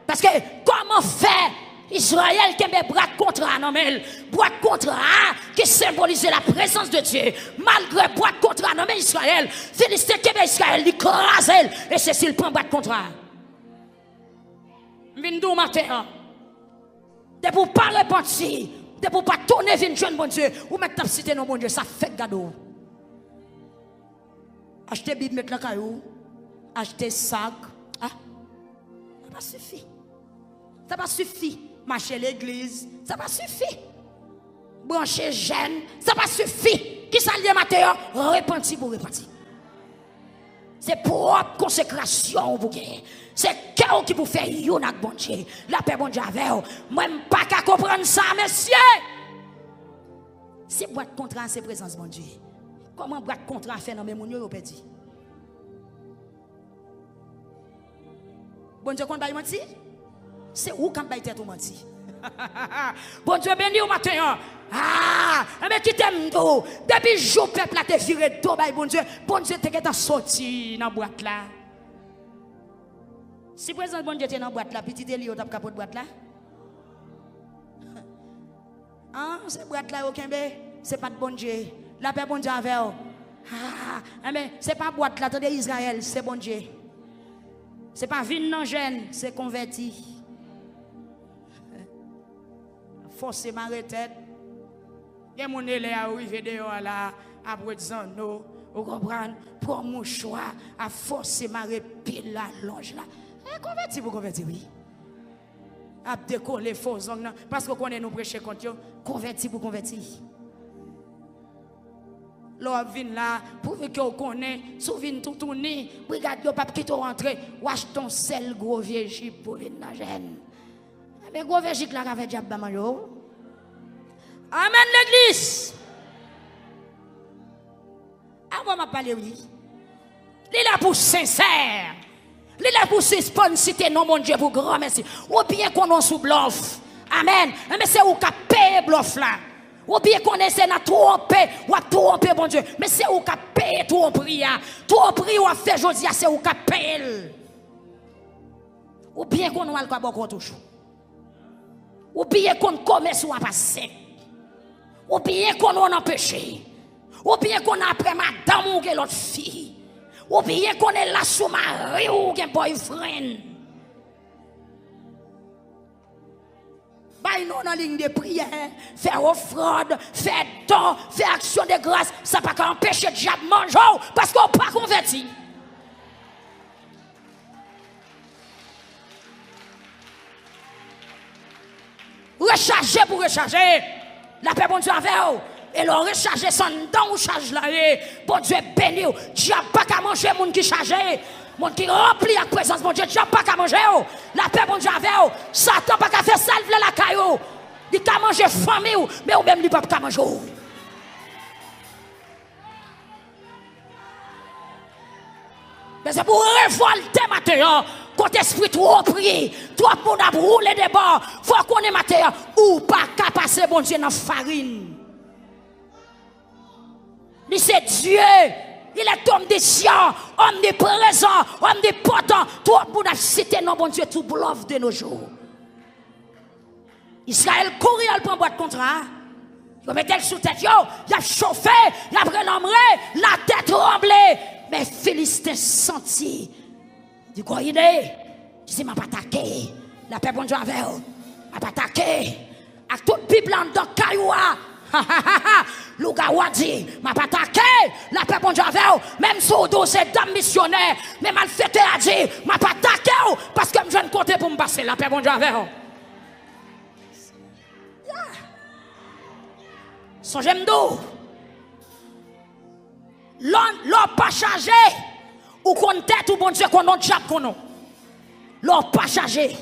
Parce que comment faire Israël qui a des bras contrats, non mais bras contrats qui symbolise la présence de Dieu. Malgré bras contrats, non mais Israël, Philistin qui est Israël, il crase et c'est s'il prend bras contrats. Vindou matin. De pour pas repentir, de pour pas tourner vers jeune bon Dieu, ou mettre ta cité non bon Dieu, ça fait gado. Acheter Bible, mettre la caillou, acheter sac. Ah, ça pas suffit. Ça pas suffit. Marcher l'église, ça pas suffit. Brancher jeune, ça pas suffit. Qui s'allie matin, repentir pour repentir. C'est propre consécration pour gagner. C'est cœur qui vous fait yon ak bon Dieu. La paix bon Dieu avec vous. Moi pas qu'à comprendre ça, messieurs. C'est boîte contrat, c'est présence bon Dieu. Comment boîte contrat fait dans mes moun yo perdu? Bon Dieu, qu'on va mentir? C'est où quand va tête ou mentir? Bon Dieu, béni au matin. Ah, mais qui t'aime tout? Depuis jour peuple a te viré tout, bon Dieu t'es sorti dans la boîte là. Si présent bon Dieu t'es dans la boîte là, petit Eli au tap capot de boîte là. Ah, c'est boîte là, aucun bé, c'est pas de bon Dieu. La paix bon Dieu avec vous. Ah, mais c'est pas boîte là, attendez Israël, c'est bon Dieu. C'est pas vin non jeune, c'est converti. Forcez ma retraite. Il y a mon élève à arriver dehors là. après nous, vous comprenez, pour mon choix, à forcer ma pile la longe là. Converti pour convertir, oui. À décoller faux ongles, parce que qu'on est nous prêcher contre eux, converti pour convertir. L'on vient là, pour que vous connaissez, souvient tout tourner, brigade de pape qui te rentre, wash ton sel gros vieux jip pour venir la gêne. Mais gros vieux jip là, avec diable à manger. Amen l'église. Avant m'a parlé, oui. Il est là pour sincère. Il est là pour suspendre, non, mon Dieu, pour grand merci. Ou bien qu'on en sous bluff. Amen. Mais c'est où qu'a payé bluff là. Ou bien qu'on essaie de tromper, ou à tromper, mon Dieu. Mais c'est où qu'a payé tout en prière. Tout en prière, ou à faire aujourd'hui, c'est où qu'a payé. Ou bien qu'on a le cabot toujours. Ou bien qu'on commerce ou à passer. Ou bien qu'on a empêché. Ou bien qu'on a après madame ou l'autre fille. Ou bien qu'on est là sous mari ou un boyfriend. Nous dans la ligne de prière, faire offrande, faire don, faire action de grâce, ça ne peut pas empêcher le diable de manger parce qu'on n'est pas converti. Recharger pour recharger. La paix, bon Dieu, avec vous. Et le recharger son don ou charge là. Bon Dieu, béni. Dieu n'a pas qu'à manger, moun qui charge. Mon qui remplit la présence, mon Dieu, Dieu pas qu'à manger. La paix, bon Dieu, avec vous. Satan pas qu'à faire salve la caillou. Il qu'à manger famille, mais ou même il pas qu'à manger. Mais c'est pour révolter maintenant. Quand l'esprit trop prié, trop le monde a roulé des bords. Faut qu'on ait matin ou pas qu'à passer, bon Dieu, dans la farine. Mais c'est Dieu. Il est omniscient, omniprésent, omnipotent. Tout le monde a cité non, bon Dieu, tout bluff de nos jours. Israël courir, il prend boîte contrat. Il met elle sous tête, il a chauffé, il a prénommé, la tête tremblée. Mais Philistin senti. Du coup, il dit, je m'a pas attaqué. La paix, bon Dieu, avec eux. M'a pas attaqué. À toute Bible dans Kayoua. Lougawa dit, m'a pas attaqué. La paix, bon Dieu, avec eux. Même sous c'est dame missionnaire. Mais malfaiteur a dit, m'a pas attaqué. Parce que je ne compte pour me passer. La paix, bon Dieu, avec eux. Son j'aime d'eau. L'on pas chargé. Ou qu'on tête ou bon Dieu qu'on a déjà qu'on a. L'on pas chargé.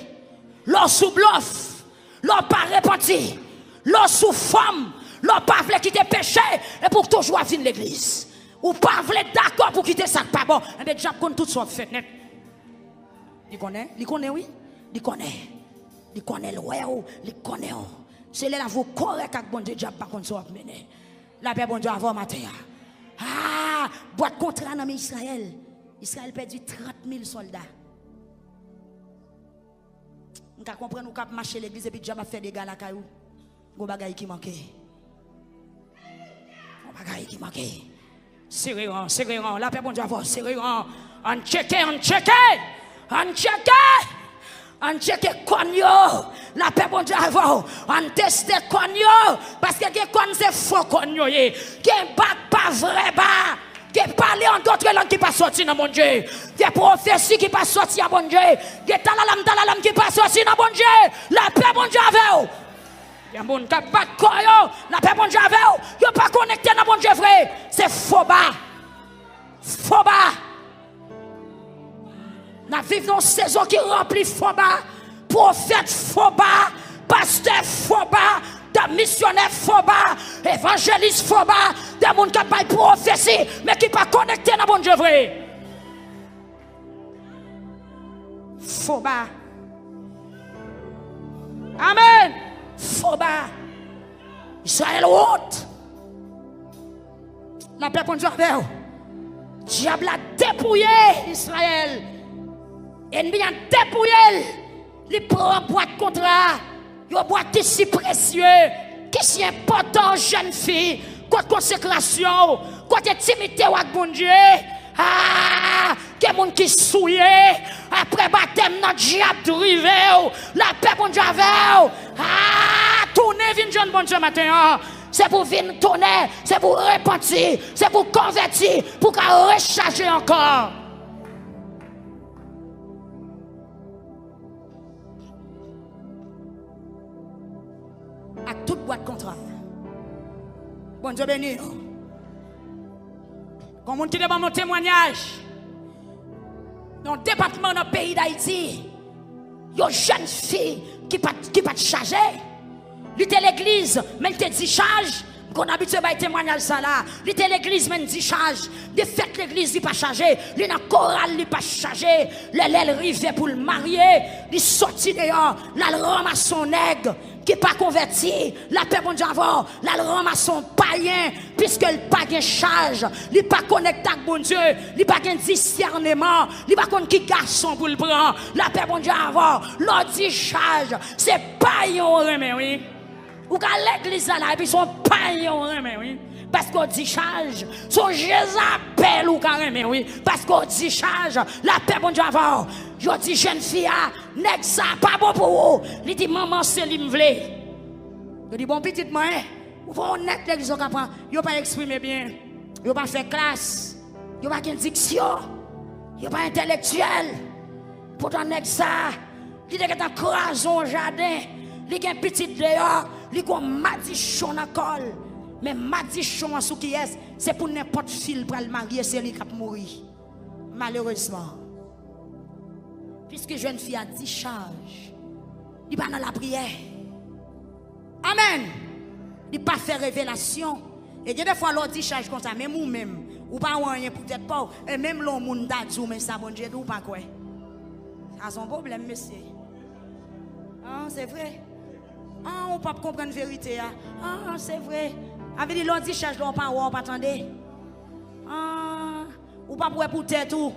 L'on sous bluff. L'on pas repenti. L'on sous femme. L'on pas voulu quitter péché. Et pour toujours venir l'église. Ou pas voulu d'accord pour quitter ça. Pas bon. Et bien déjà qu'on tout soit fait net. Il connaît? Il connaît oui? Il connaît. Il connaît le royaume. Il connaît. C'est là vous correct avec bon Dieu. Déjà pas qu'on soit mené. La paix bon Dieu avant matin. Ah, boîte contrat dans Israël. Israël perdu 30 000 soldats. On peut comprendre qu'on peut marcher l'église et puis déjà fait des gars à caillou. Go bagay qui manquait. Bagay qui manquait. Sérieux, la paix bon Dieu avoir sérieux. On checker. On check konyo, la paix bon Dieu avant, on teste konyo, parce que les kon c'est faux konyo ye, gen pas vrai ba, gen parler en d'autres langues qui pas sorti dans mon Dieu, des prophéties qui pas sorti à mon Dieu, gen talalam qui pas sorti dans mon Dieu, la paix bon Dieu avec. Il y a moun qui pas koyo, la paix bon Dieu avec, yo pas connecté dans mon Dieu vrai, c'est faux ba. Nous vivons dans une saison qui remplit Foba, prophète Foba, pasteur Foba, des missionnaires Foba, évangélistes Foba, des gens qui n'ont pas de prophétie, mais qui ne sont pas connectés dans le bon Dieu vrai. Foba. Amen. Foba. Israël haute. La paix pour Dieu avec vous. Diable a dépouillé Israël. Ennemi a dépouillé, il prend boîte contrat, il boîte si précieux, qui si important, jeune fille, côté consécration, côté intimité avec mon Dieu, que moun qui souillé, après baptême, notre diable drivé, la paix mon Dieu avec, tournez, vin jeune bon Dieu matin, c'est pour venir tourner, c'est pour repentir, c'est pour convertir, pour qu'elle recharger encore. À toute boîte contrat. Bon Dieu béni. Comme on dit dans mon témoignage, dans le département dans le pays d'Haïti, il y a une jeune fille qui pas chargée. L'été l'église, même te dit charge. Qu'on a habitué à témoignage ça là. L'été l'église, même dit charge. De fait l'église, il pas chargé. Il n'a chorale, il pas chargé. L'elle rive pour le marier. Il sorti dehors. Là, il ramasse son nègre qui pas converti. La paix bon Dieu avant. Là, il ramasse son païen. Puisque il pas de charge. Il pas connecté avec bon Dieu. Il pas de discernement. Il pas connaît qui garçon pour le prendre. La paix bon Dieu avant. L'on dit charge. C'est païen, mais oui. Ou qu'à l'église là, et puis son païen, mais oui. Parce qu'on dit charge. Son Jézabel ou carrément, oui. Parce qu'on dit charge. La paix, bon Dieu, avant. Je dis, jeune fille, n'est ça pas bon pour vous. Il dit, maman, c'est l'imvlé. Je dis, bon, petite moi, vous pouvez honnête l'église au capant. Vous pas exprimer bien. Vous pas faire classe. Vous pas une diction. Vous pas intellectuel. Pourtant, n'est ça. Il dit que t'as croisé au jardin. Il y a un petit dehors. Il y a un madichon dans le col. Mais madichon en sous qui est, c'est pour n'importe fille pour le marier, c'est lui qui a mourir. Malheureusement. Puisque jeune fille a 10 charges, il va dans la prière. Amen. Il pas fait révélation. Et des fois, l'autre dit charge comme ça, même ou même, ou pas rien peut-être pas, et même l'homme monde dit, mais ça, bon Dieu, ou pas quoi. Ça, c'est un problème, monsieur. Ah, c'est vrai. Ah, on ne peut pas comprendre la vérité. Ah, c'est vrai. Avec dit, l'on dit, cherche, on ne pas attendre. Ah, ou pas pour tête tout.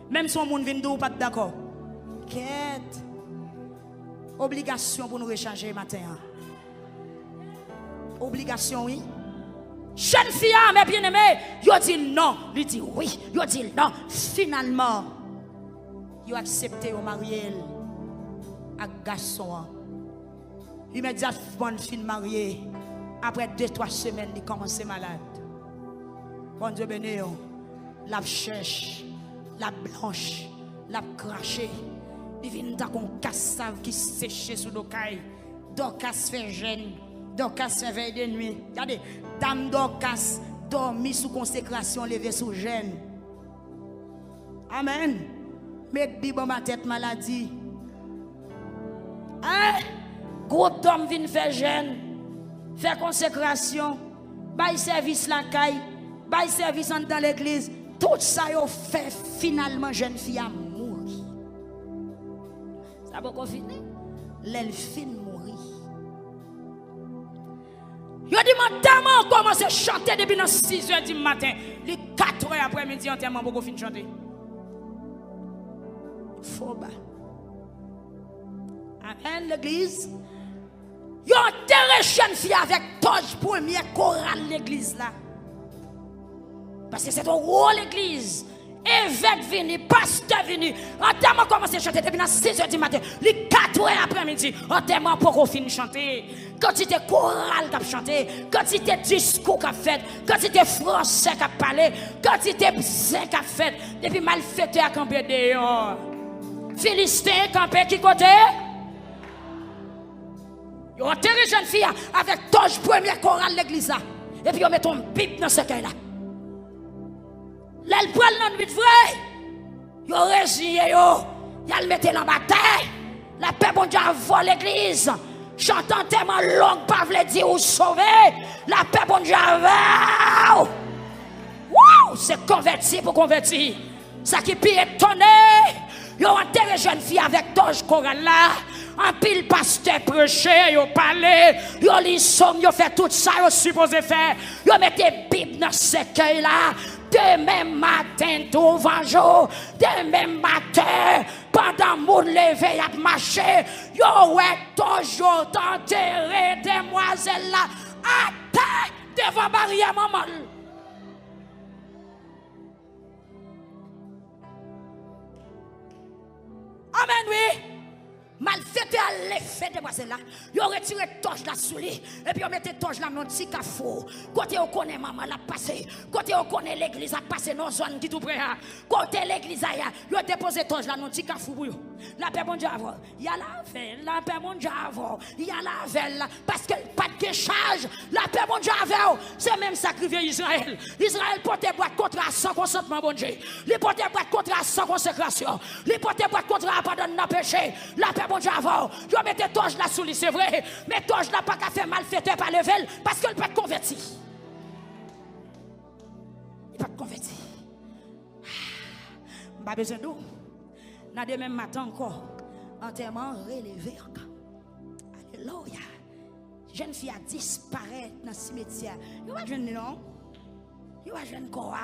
Même si on monde vient ou pas d'accord. Quête. Obligation pour nous recharger matin. Obligation, oui. Jeune fille, mes bien-aimés, il dit non. Il dit oui. Il dit non. Finalement, il a accepté au marié avec garçon. Immédiatement, fin marié. Après 2-3 semaines, il commence malade. Bon Dieu béni, la cherche, la blanche, la craché. Il vient d'avoir un cassave qui séché sous le caille. Dorcas fait jeûne, Dorcas fait veille de nuit. Regardez, dame Dorcas dormi sous consécration, levé sous jeûne. Amen. Mec, bibo ma tête maladie. Hein? Groupe d'hommes viennent faire jeûne, faire consécration, bail service la caille, bail service dans l'église. Tout ça, yo fait finalement jeune fille à mourir. Ça va finir? L'elfine mourir. Yo dit, madame, commence à chanter depuis 6h du matin. Les 4h après-midi, entièrement, beaucoup fin chanter. Faut bas. Amen, l'église. Yo enterré jeune fille avec toge première chorale l'église là. Parce que c'est un gros l'église. Évêque venu, pasteur venu. Enterrement commence à chanter depuis 6h du matin. Les 4h après-midi. Enterrement pour qu'on finisse chanter. Quand il était chorale qui a chanté. Quand il était discours qui a fait. Quand il était français qui a parlé. Quand il était bzin qui a fait. Depuis mal fêté à camper dehors. Philistin campé qui côté? Ils ont enterré jeune fille avec toge première chorale l'église là. Et puis ils mettent une pipe dans ce caille là. Là, ils prennent dans le vrai. Ils ont résigné, ils mettent dans la bataille. La paix, bon Dieu, a volé l'église. Chantant tellement long, pas voulu dire ou sauver. La paix, bon Dieu, a wow, c'est converti pour convertir. Ça qui peut étonner. Ils ont enterré jeune fille avec toge chorale là. Un pile pasteur prêché, yo parlé, yo li somme, yo fait tout ça, yo supposé faire. Yo mettez Bible dans ce cueil là. Demain matin, tout va jour. Demain matin, pendant mon lever, y a marché. Yo ouais, toujours enterré demoiselle là. À terre, devant barrière maman. Amen, oui. Malfaiteur à l'effet de moi, c'est là. Ils ont retiré torche là sous lui. Et puis ils mettent torche là dans le petit cafou. Côté on connaît maman l'a passé. Côté on connaît l'église a passé dans zone qui tout près. Côté l'église a ils ont déposé torche là dans le petit cafou pour eux. La paix bon Dieu avant. Il y a la veille, la paix bon Dieu avant. Il y a la veille parce que pas de charge. La paix bon Dieu avant. C'est même ça qui vient Israël. Israël porte boîte contre sans consentement bon Dieu. Les porte boîte contre sans consécration. Les porte boîte contre pardon de péché. La paix bon Dieu avant. Je mette torche là sous lui, c'est vrai. Mais torche là pas qu'à faire malfaiteur par level parce qu'elle peut être converti. Il peut être converti. Pas besoin d'eau. Dans le même matin encore, enterrement relevé encore. Alléluia. Jeune fille a disparu dans le cimetière. Il va jeune non? Il va jeune quoi?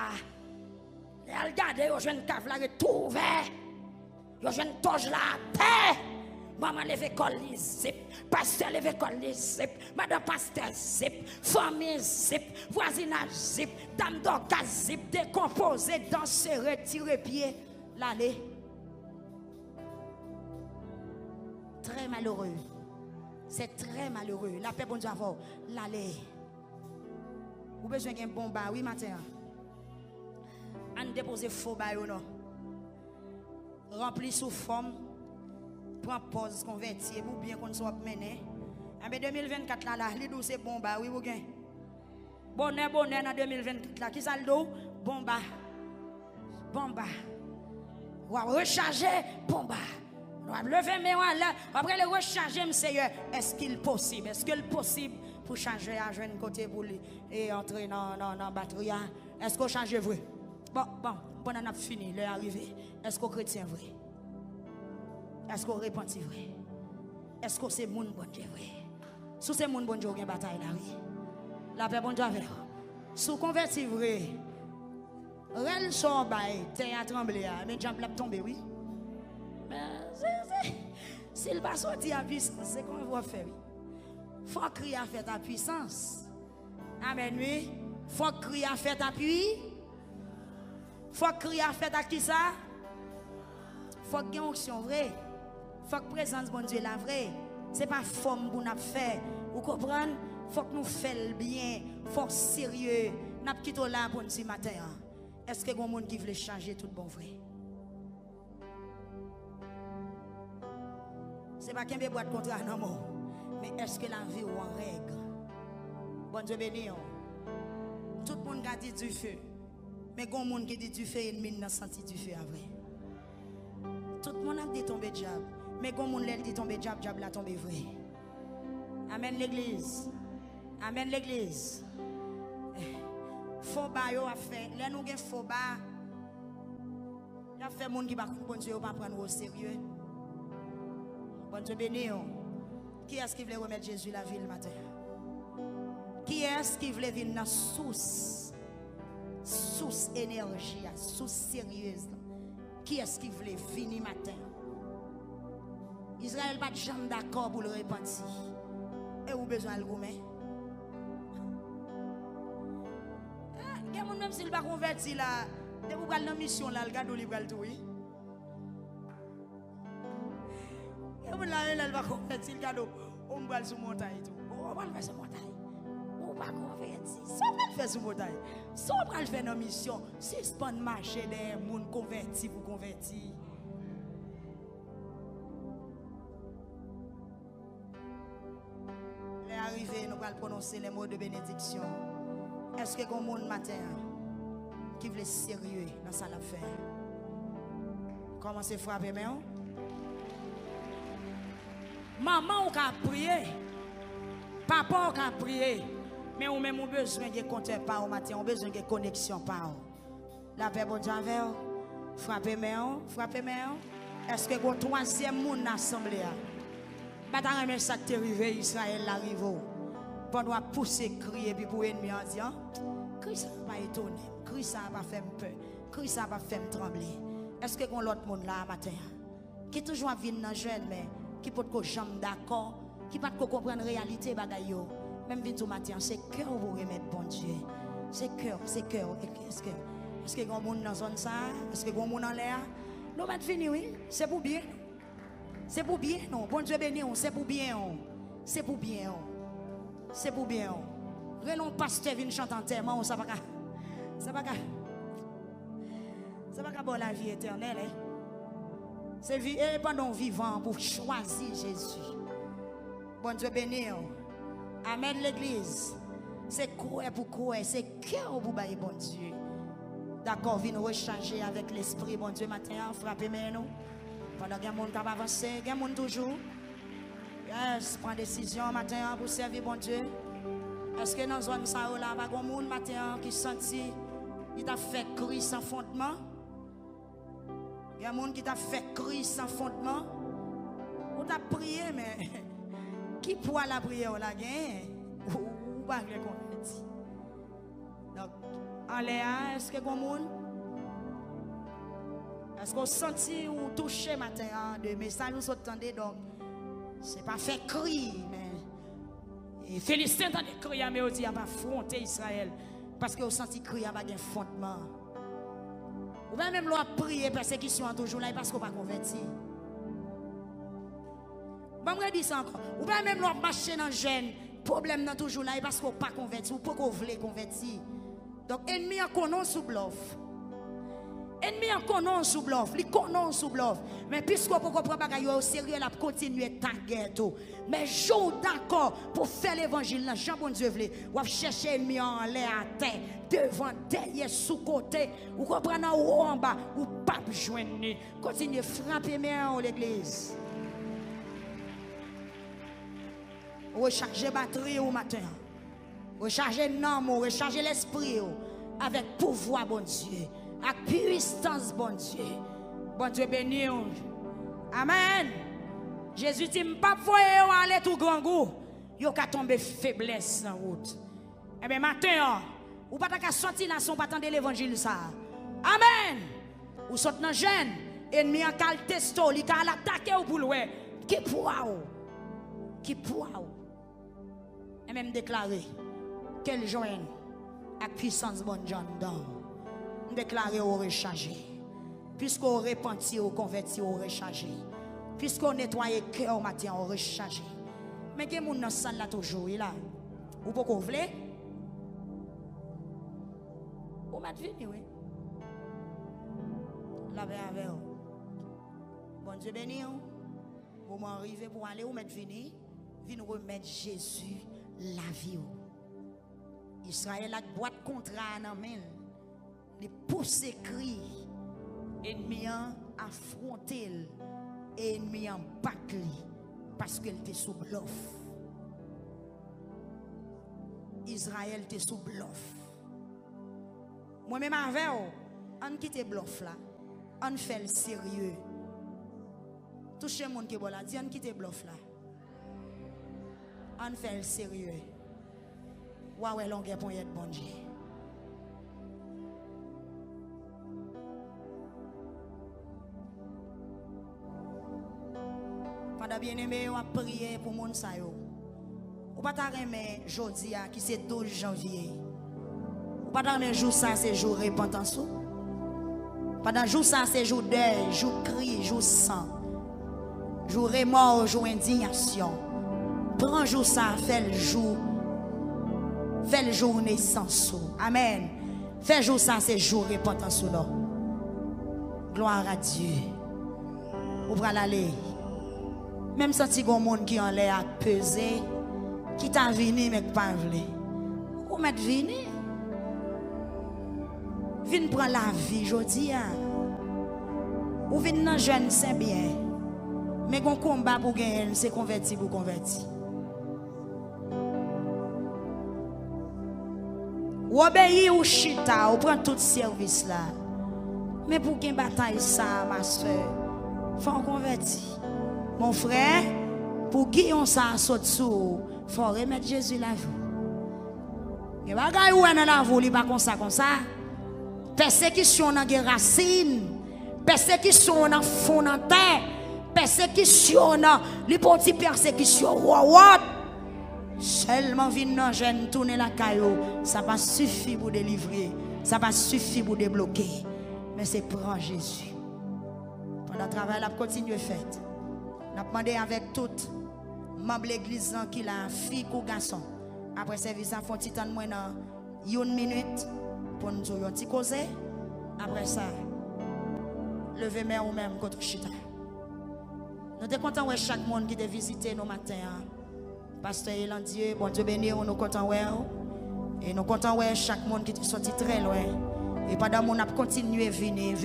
Elle regarde, il jeune cave là retrouvé. Il jeune torche là, paix. Maman lève col zip, pasteur lève col zip, madame pasteur zip, famille zip, voisinage zip, dame d'orgas zip, décomposé, danser, retirer pied, l'aller. Très malheureux. C'est très malheureux. La paix bon Dieu avant, l'aller. Vous besoin d'un bon bar, oui matin. On dépose faux bar ou non. Rempli sous forme. Prends pause, converti, ou bien qu'on soit mené. En 2024 là, les douze c'est bon bar, oui ou bien. Bonheur dans 2024 là. Qui ça le dos? Bon bar. Bon bar. On va recharger, bon bar. On va lever mes mains là. Après le recharger, monsieur, est-ce qu'il est possible? Est-ce qu'il est possible pour changer à jeune côté pour lui et entrer dans la batterie? Est-ce qu'on change vrai? Bon, pendant qu'on a fini, l'heure arrivé. Est-ce qu'on chrétien vrai? Est-ce qu'on repentit vrai? Est-ce que c'est mon bon Dieu vrai? Si c'est mon bon Dieu, il y a une bataille là, oui. La paix bon Dieu avec. Si vous convertissez vrai, rel son bail, t'es à trembler, mais jambe l'a tombé, oui. Mais s'il va sortir à puissance, c'est qu'on va faire. Il faut crier à faire ta puissance. Amen, oui. Il faut crier à faire ta puissance. Il faut crier à faire ta qui ça? Il faut qu'il y ait une onction vraie. Il faut que la présence de Dieu la vraie. Ce n'est pas forme pour nous faire. Vous comprenez? Il faut que nous fassions bien. Il faut sérieux. Nous avons quitté là pour ce matin. Est-ce que y a des gens qui veulent changer tout bon vrai? Ce n'est pas qu'un boîte contre un homme. Mais est-ce que la vie est en règle? Bon Dieu béni. Tout le monde a dit du feu. Mais il y a des gens qui dit du feu et ils n'ont senti du feu après. Tout le monde a dit tomber diable. Mais quand on dit tomber diable, diable a tombé vrai. Amen l'église. Amen l'église. Faux bas yo a fait. Là nous avons faux bas. Il y a fait monde qui va bon Dieu pas prendre au sérieux. Bon Dieu béni. Qui est-ce qui veut remettre Jésus la ville matin? Qui est-ce qui veut venir dans source énergie, source sérieuse? Qui est-ce qui veut venir matin? Israël pas de jambe d'accord pour le repentir. Et vous besoin de le gommer? Même s'il va convertir là, de vous parler de mission là, le gars d'Oli va le tout. Et vous là, il va convertir le cadeau. On va le sur montagne tout. On va le faire sur montagne. On va convertir. Si on va le faire sur montagne. Si on va le faire dans mission, si on va marcher des gens convertis pour convertir. Il est arrivé, nous allons prononcer les mots de bénédiction. Est-ce que un monde matin qui veut sérieux dans sa affaire? Commencez à frapper, mais maman on a prié, papa on a prié, mais on même besoin de compter par au matin, on besoin de connexion par. La paix bon Dieu avec vous. Frappez, mais frappez, mais est-ce que un troisième monde dans l'assemblée? Bataille mais ça qui est arrivé, Israël l'arrive. Pendant pousser, crier, puis pour l'ennemi en disant, Christ n'a pas étonné, Christ n'a pas fait peur, Christ n'a pas fait trembler. Est-ce que l'autre monde là matin, qui toujours vient dans jeune, mais qui peut être jamais d'accord, qui peut comprendre la réalité, même vient au matin, c'est cœur vous remettre bon Dieu. C'est cœur, c'est cœur. Est-ce que y a un monde dans la zone ça? Est-ce que y a un monde en l'air? Nous, maintenant fini, oui, c'est pour bien. C'est pour bien, non. Bon Dieu béni, c'est pour bien. C'est pour bien. C'est pour bien. Relon pasteur vient chanter enterrement, ça va pas. Ça va pas. Ça va pas bon la vie éternelle. Hein? C'est pendant vivant pour choisir Jésus. Bon Dieu béni. Amen l'église. C'est quoi pour quoi? C'est cœur pour bailler bon Dieu. D'accord, venez recharger avec l'esprit, bon Dieu, matin, frappez nous. Pendant que les gens ont avancé, il y a des gens toujours. Yes, prends décision matin pour servir bon Dieu. Est-ce que dans la zone ça là, il y a des gens matin qui sentit, qui t'a fait crier sans fondement? Il y a des gens qui t'a fait crier sans fondement. Ou t'a prié, mais qui pourra la prière la gagne? Ou pas le converti. Donc, en l'air, est-ce que vous avez est-ce qu'on senti ou touché matin de messages nous entendez donc c'est pas fait cri mais et Philistin t'as des cris mais on dit a pas affronter Israël parce que on senti cri a pas de fondement ou bien même l'on prier persécution toujours là parce qu'on pas converti. Bon me dire ça encore ou bien même l'on marcher dans jeune problème dans toujours là parce qu'on pas converti ou pas qu'on veut convertir. Donc, ennemi en connaît sous bluff. Ennemi en connaît sous bluff. Il connaît sous bluff. Mais puisque vous ne comprenez pas au sérieux, il a continué ta guerre. Mais joue d'accord pour faire l'évangile. Jean bon Dieu voulait. Vous cherchez ennemi en l'air à terre. Devant, derrière, sous côté. Vous comprenez ou en bas. Ou pas joindre. Continuez à frapper bien l'église. Rechargez batterie au matin. Recharger l'âme, recharger l'esprit avec pouvoir, bon Dieu, avec puissance, bon Dieu. Bon Dieu béni. Amen. Jésus dit, pas voyer aller tout grand goût. Yo ka tomber faiblesse en route. Eh bien, matin, ou pas ta sortir dans son patent de l'évangile ça. Amen. Ou sortent dans jeune, ennemi en cal testo, li ka l'attaquer ou pour louer. Qui pourra ou? Qui pourra ou? Et même déclarer. Quel joint avec puissance bonne John dans déclarer au recharger puisqu'on repenti au converti au recharger puisqu'on nettoie cœur au matin au recharger mais que moun dans salle là toujours là ou pas qu'on vle ou mettre vini oui la paix avec bon Dieu béni vous m'arrivez pour aller ou mettre vini vinn remettre Jésus la vie. Israël a boîte contrat dans main. Les pousse cri. Ennemi affronté. Ennemi en battu parce qu'elle était sous bluff. Israël était sous bluff. Moi-même avec on quitte bluff là. On fait le sérieux. Touchez mon qui bon là, dit on quitte bluff là. On fait le sérieux. Ouais, longueur pour être bon Dieu. Pendant bien aimé, on a prié pour mon sa yo. Ou pas ta remet jodi a qui c'est 12 janvier. Ou pas ta remet jour ça c'est jour repentance. Pendant jour ça c'est jour deuil, jour cri, jour sang. Jour remords, jour indignation. Prends jour ça fait le jour. Fais le jour naissance. Amen. Fais jour ça, c'est jour repentance. Gloire à Dieu. Ou pral aller. Même si gon monde qui en l'air à peser, qui t'a venu mais pas vle. Ou met vini. Vin prendre la vie jodi a. Ou vin nan jeune c'est bien. Mais gon combat pour gagner, c'est converti pour converti. Ou obéir ou chita, ou prend tout service là. Mais pour qu'une bataille ça, ma soeur, faut convertir. Mon frère, pour qui on ça saute sous, faut remettre Jésus la vie. Et bagay ou dans la vie, pas comme ça. Persécution dans les racines, persécution dans fond dans terre, persécution dans les petites persécutions. Seulement venir jeune tourner la caillou, ça va suffire pour délivrer, ça va suffire pour débloquer. Mais c'est prendre Jésus. Pendant le travail, la continue fait. Nous avons demandé avec tout membre de l'église qui a fille ou garçon. Après service, ça fait temps moins dans 1 minute pour nous dire un petit causer. Après ça, levez main ou même contre chita. Nous sommes contents de chaque monde qui a visité nos matins. Pasteur Elan Dieu, bon Dieu béni, nous sommes contents de et nous sommes contents de chaque monde qui est sorti très loin. Et pendant que nous avons continué à venir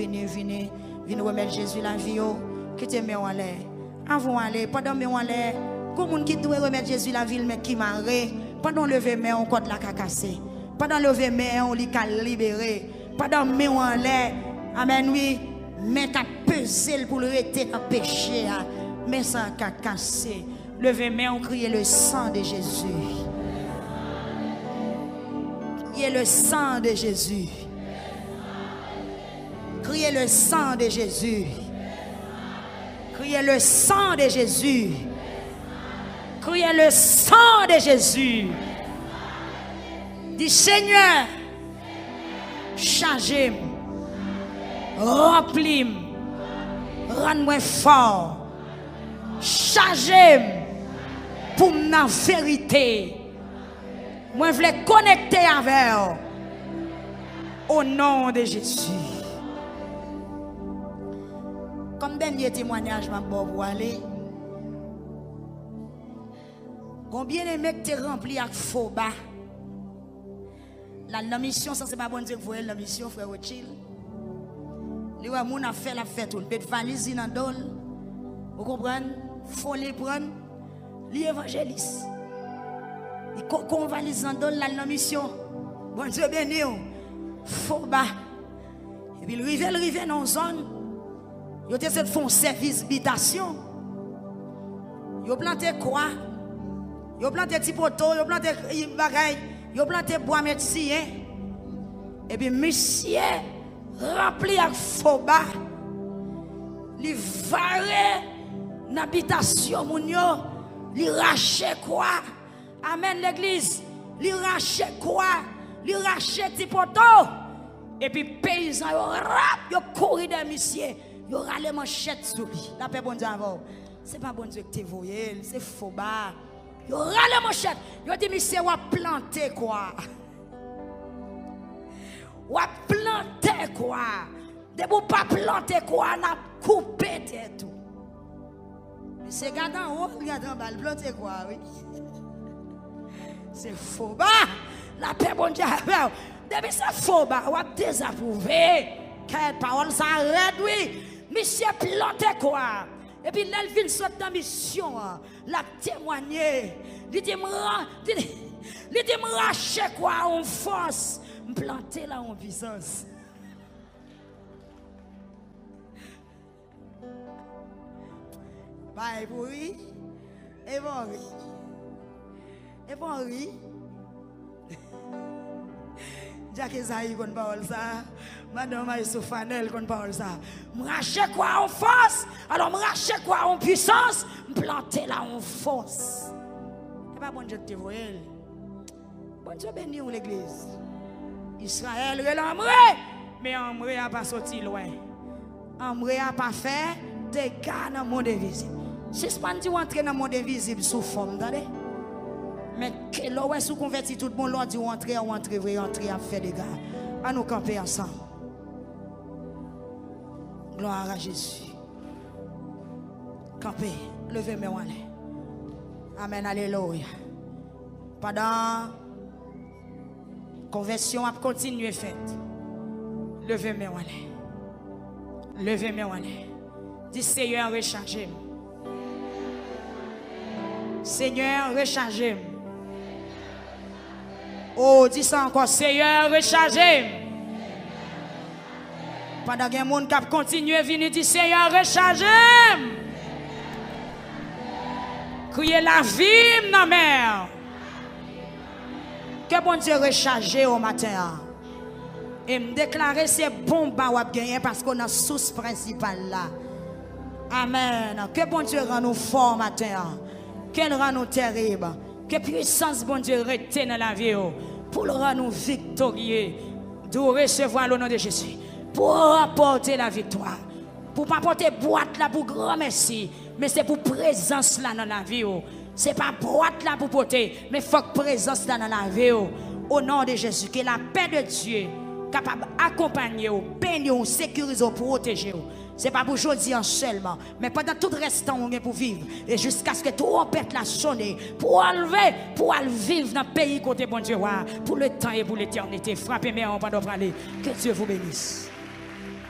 remettre Jésus la vie, qui te met en l'air. Avant d'aller, pendant que nous allons, comme qui doit remettre Jésus la vie, mais qui m'a pendant lever main, on code la cassé. Pendant lever main, on lit libéré. Pendant que nous allons, amen, oui, mais qu'à peser pour le rester dans le péché, mais ça a cassé. Levez main, on crie le sang de Jésus. Criez le sang de Jésus. Criez le sang de Jésus. Criez le sang de Jésus. Criez le sang de Jésus. Dis Seigneur, chargez-moi, remplis-moi, rends-moi fort, chargez-moi pour ma vérité. Moi, je veux connecter avec vous. Au nom de Jésus. Comme dernier témoignage, je vais aller. Combien de mecs t'es rempli avec faux bas? La mission, ça c'est pas bon Dieu que vous voyez la mission, frère Ochil. Les gens qui ont fait la fête, ils mettent valise dans le dos. Vous comprenez? Il faut les prendre. Les évangélistes. Ils convalident dans la mission. Bon Dieu béni. Faut bas. Et puis ils arrivent dans une zone. Ils ont fait un service d'habitation. Ils ont planté quoi? Ils ont planté petit poteau, ils ont planté bagaille, ils ont planté bois médecin. Et puis monsieur rempli avec faux bas. Il varé l'habitation mon yo, il rache quoi? Amen l'église. Il rache quoi? Il rache petit poteau. Et puis paysan yo couru de monsieur, yo rale manchette sur lui. La paix bon Dieu avant. C'est pas bon Dieu que tu voyé, c'est faux bas. Yo rale manchette, yo dit monsieur ou planter quoi? Ou planter quoi? De vous pas planter quoi, n'a coupé tout. Monsieur regarde en haut, regarde en bas, planter quoi, oui. C'est faux bas. La paix bon Dieu avant. Depuis c'est faux bas, ou désapprouvé. Quelle parole ça arrête, oui. Monsieur planter quoi? Et puis l'Elvin saute dans la mission, la témoigner. Il dit me racher quoi en force, me planter là en puissance. Bye pour lui. Et bon oui. Et bon oui. Jacques Esaïe qu'on parle ça. Madame Aïssou Fanel qu'on parle ça. Me racher quoi en force. Alors me racher quoi en puissance. Me planter là en force. C'est pas bon Dieu que tu vois. Bon Dieu béni l'église. Israël est l'Amré. Mais Amré n'a pas sorti loin. Amré n'a pas fait dégâts dans le monde invisible. Si ce n'est pas entrer dans le monde invisible sous forme, attendez. Mais que l'on est sous converti, tout le monde l'a dit entrer, à faire des gars. À nous camper ensemble. Gloire à Jésus. Camper, levez mes mains. Amen, alléluia. Pendant conversion a continué faite. Levez mes mains. Levez mes mains. Dis Seigneur, rechargez-moi. Seigneur, rechargez-moi. Oh, dis ça encore, Seigneur, rechargez-moi. Pendant que les gens qui continuent à venir, dis Seigneur, rechargez-moi. Criez la vie, ma mère. Que bon Dieu recharge au matin. Et me déclarer ces bons bas parce qu'on a source principale là. Amen. Que bon Dieu rend nous forts matin. Qu'elle rend nous terribles. Que puissance bon Dieu retient dans la vie pour le rendre nous victorieux. De recevoir le nom de Jésus. Pour apporter la victoire. Pour Pour pas porter boîte là pour grand merci, mais c'est pour présence là dans la vie. C'est pas boîte là pour porter, mais faut que présence là dans la vie. Au nom de Jésus, que la paix de Dieu capable d'accompagner, bénir, sécuriser, protéger. Ce n'est pas pour aujourd'hui seulement, mais pendant tout le restant on est pour vivre. Et jusqu'à ce que tout trompette la sonne, pour enlever, pour aller vivre dans le pays côté bon Dieu, pour le temps et pour l'éternité. Frappez-moi, on va parler. Que Dieu vous bénisse.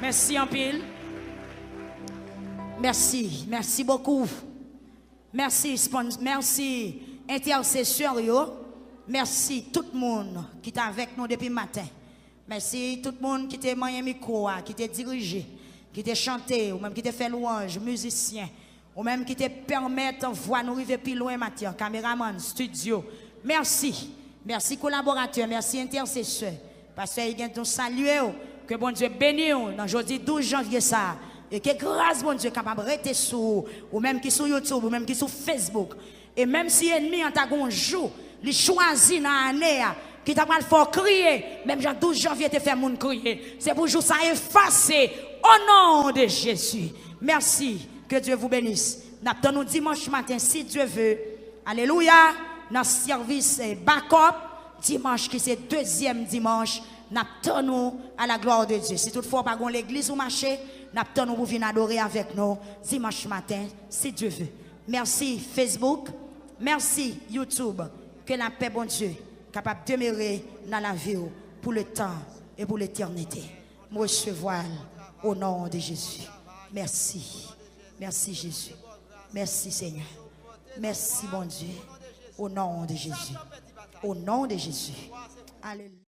Merci en pile. Merci, merci beaucoup. Merci, merci, intercesseurs. Merci tout le monde qui est avec nous depuis le matin. Merci tout le monde qui t'a mis un micro, qui t'a dirigé, qui t'a chanté, ou même qui t'a fait louange, musicien, ou même qui t'a permis de voir nous arriver plus loin, matière, caméraman, studio. Merci. Merci collaborateurs, merci intercesseurs. Parce qu'il y a un salut, que bon Dieu bénisse dans jeudi 12 janvier ça. Et que grâce bon Dieu capable de rester sur, ou même qui sur YouTube, ou même qui sur Facebook. Et même si l'ennemi en t'a un jour, il choisit dans l'année, qui t'a mal fait crier, même Jean 12 janvier te fait moun crier. C'est pour jour ça effacer au nom de Jésus. Merci, que Dieu vous bénisse. Nous dimanche matin, si Dieu veut. Alléluia. Dans service backup, dimanche qui c'est deuxième dimanche, nous à la gloire de Dieu. Si toutefois pas l'église ou marché, nous pour venir adorer avec nous dimanche matin, si Dieu veut. Merci Facebook, merci YouTube. Que la paix, bon Dieu, capable de demeurer dans la vie pour le temps et pour l'éternité. Me recevoir au nom de Jésus. Merci. Merci Jésus. Merci Seigneur. Merci bon Dieu. Au nom de Jésus. Au nom de Jésus. Alléluia.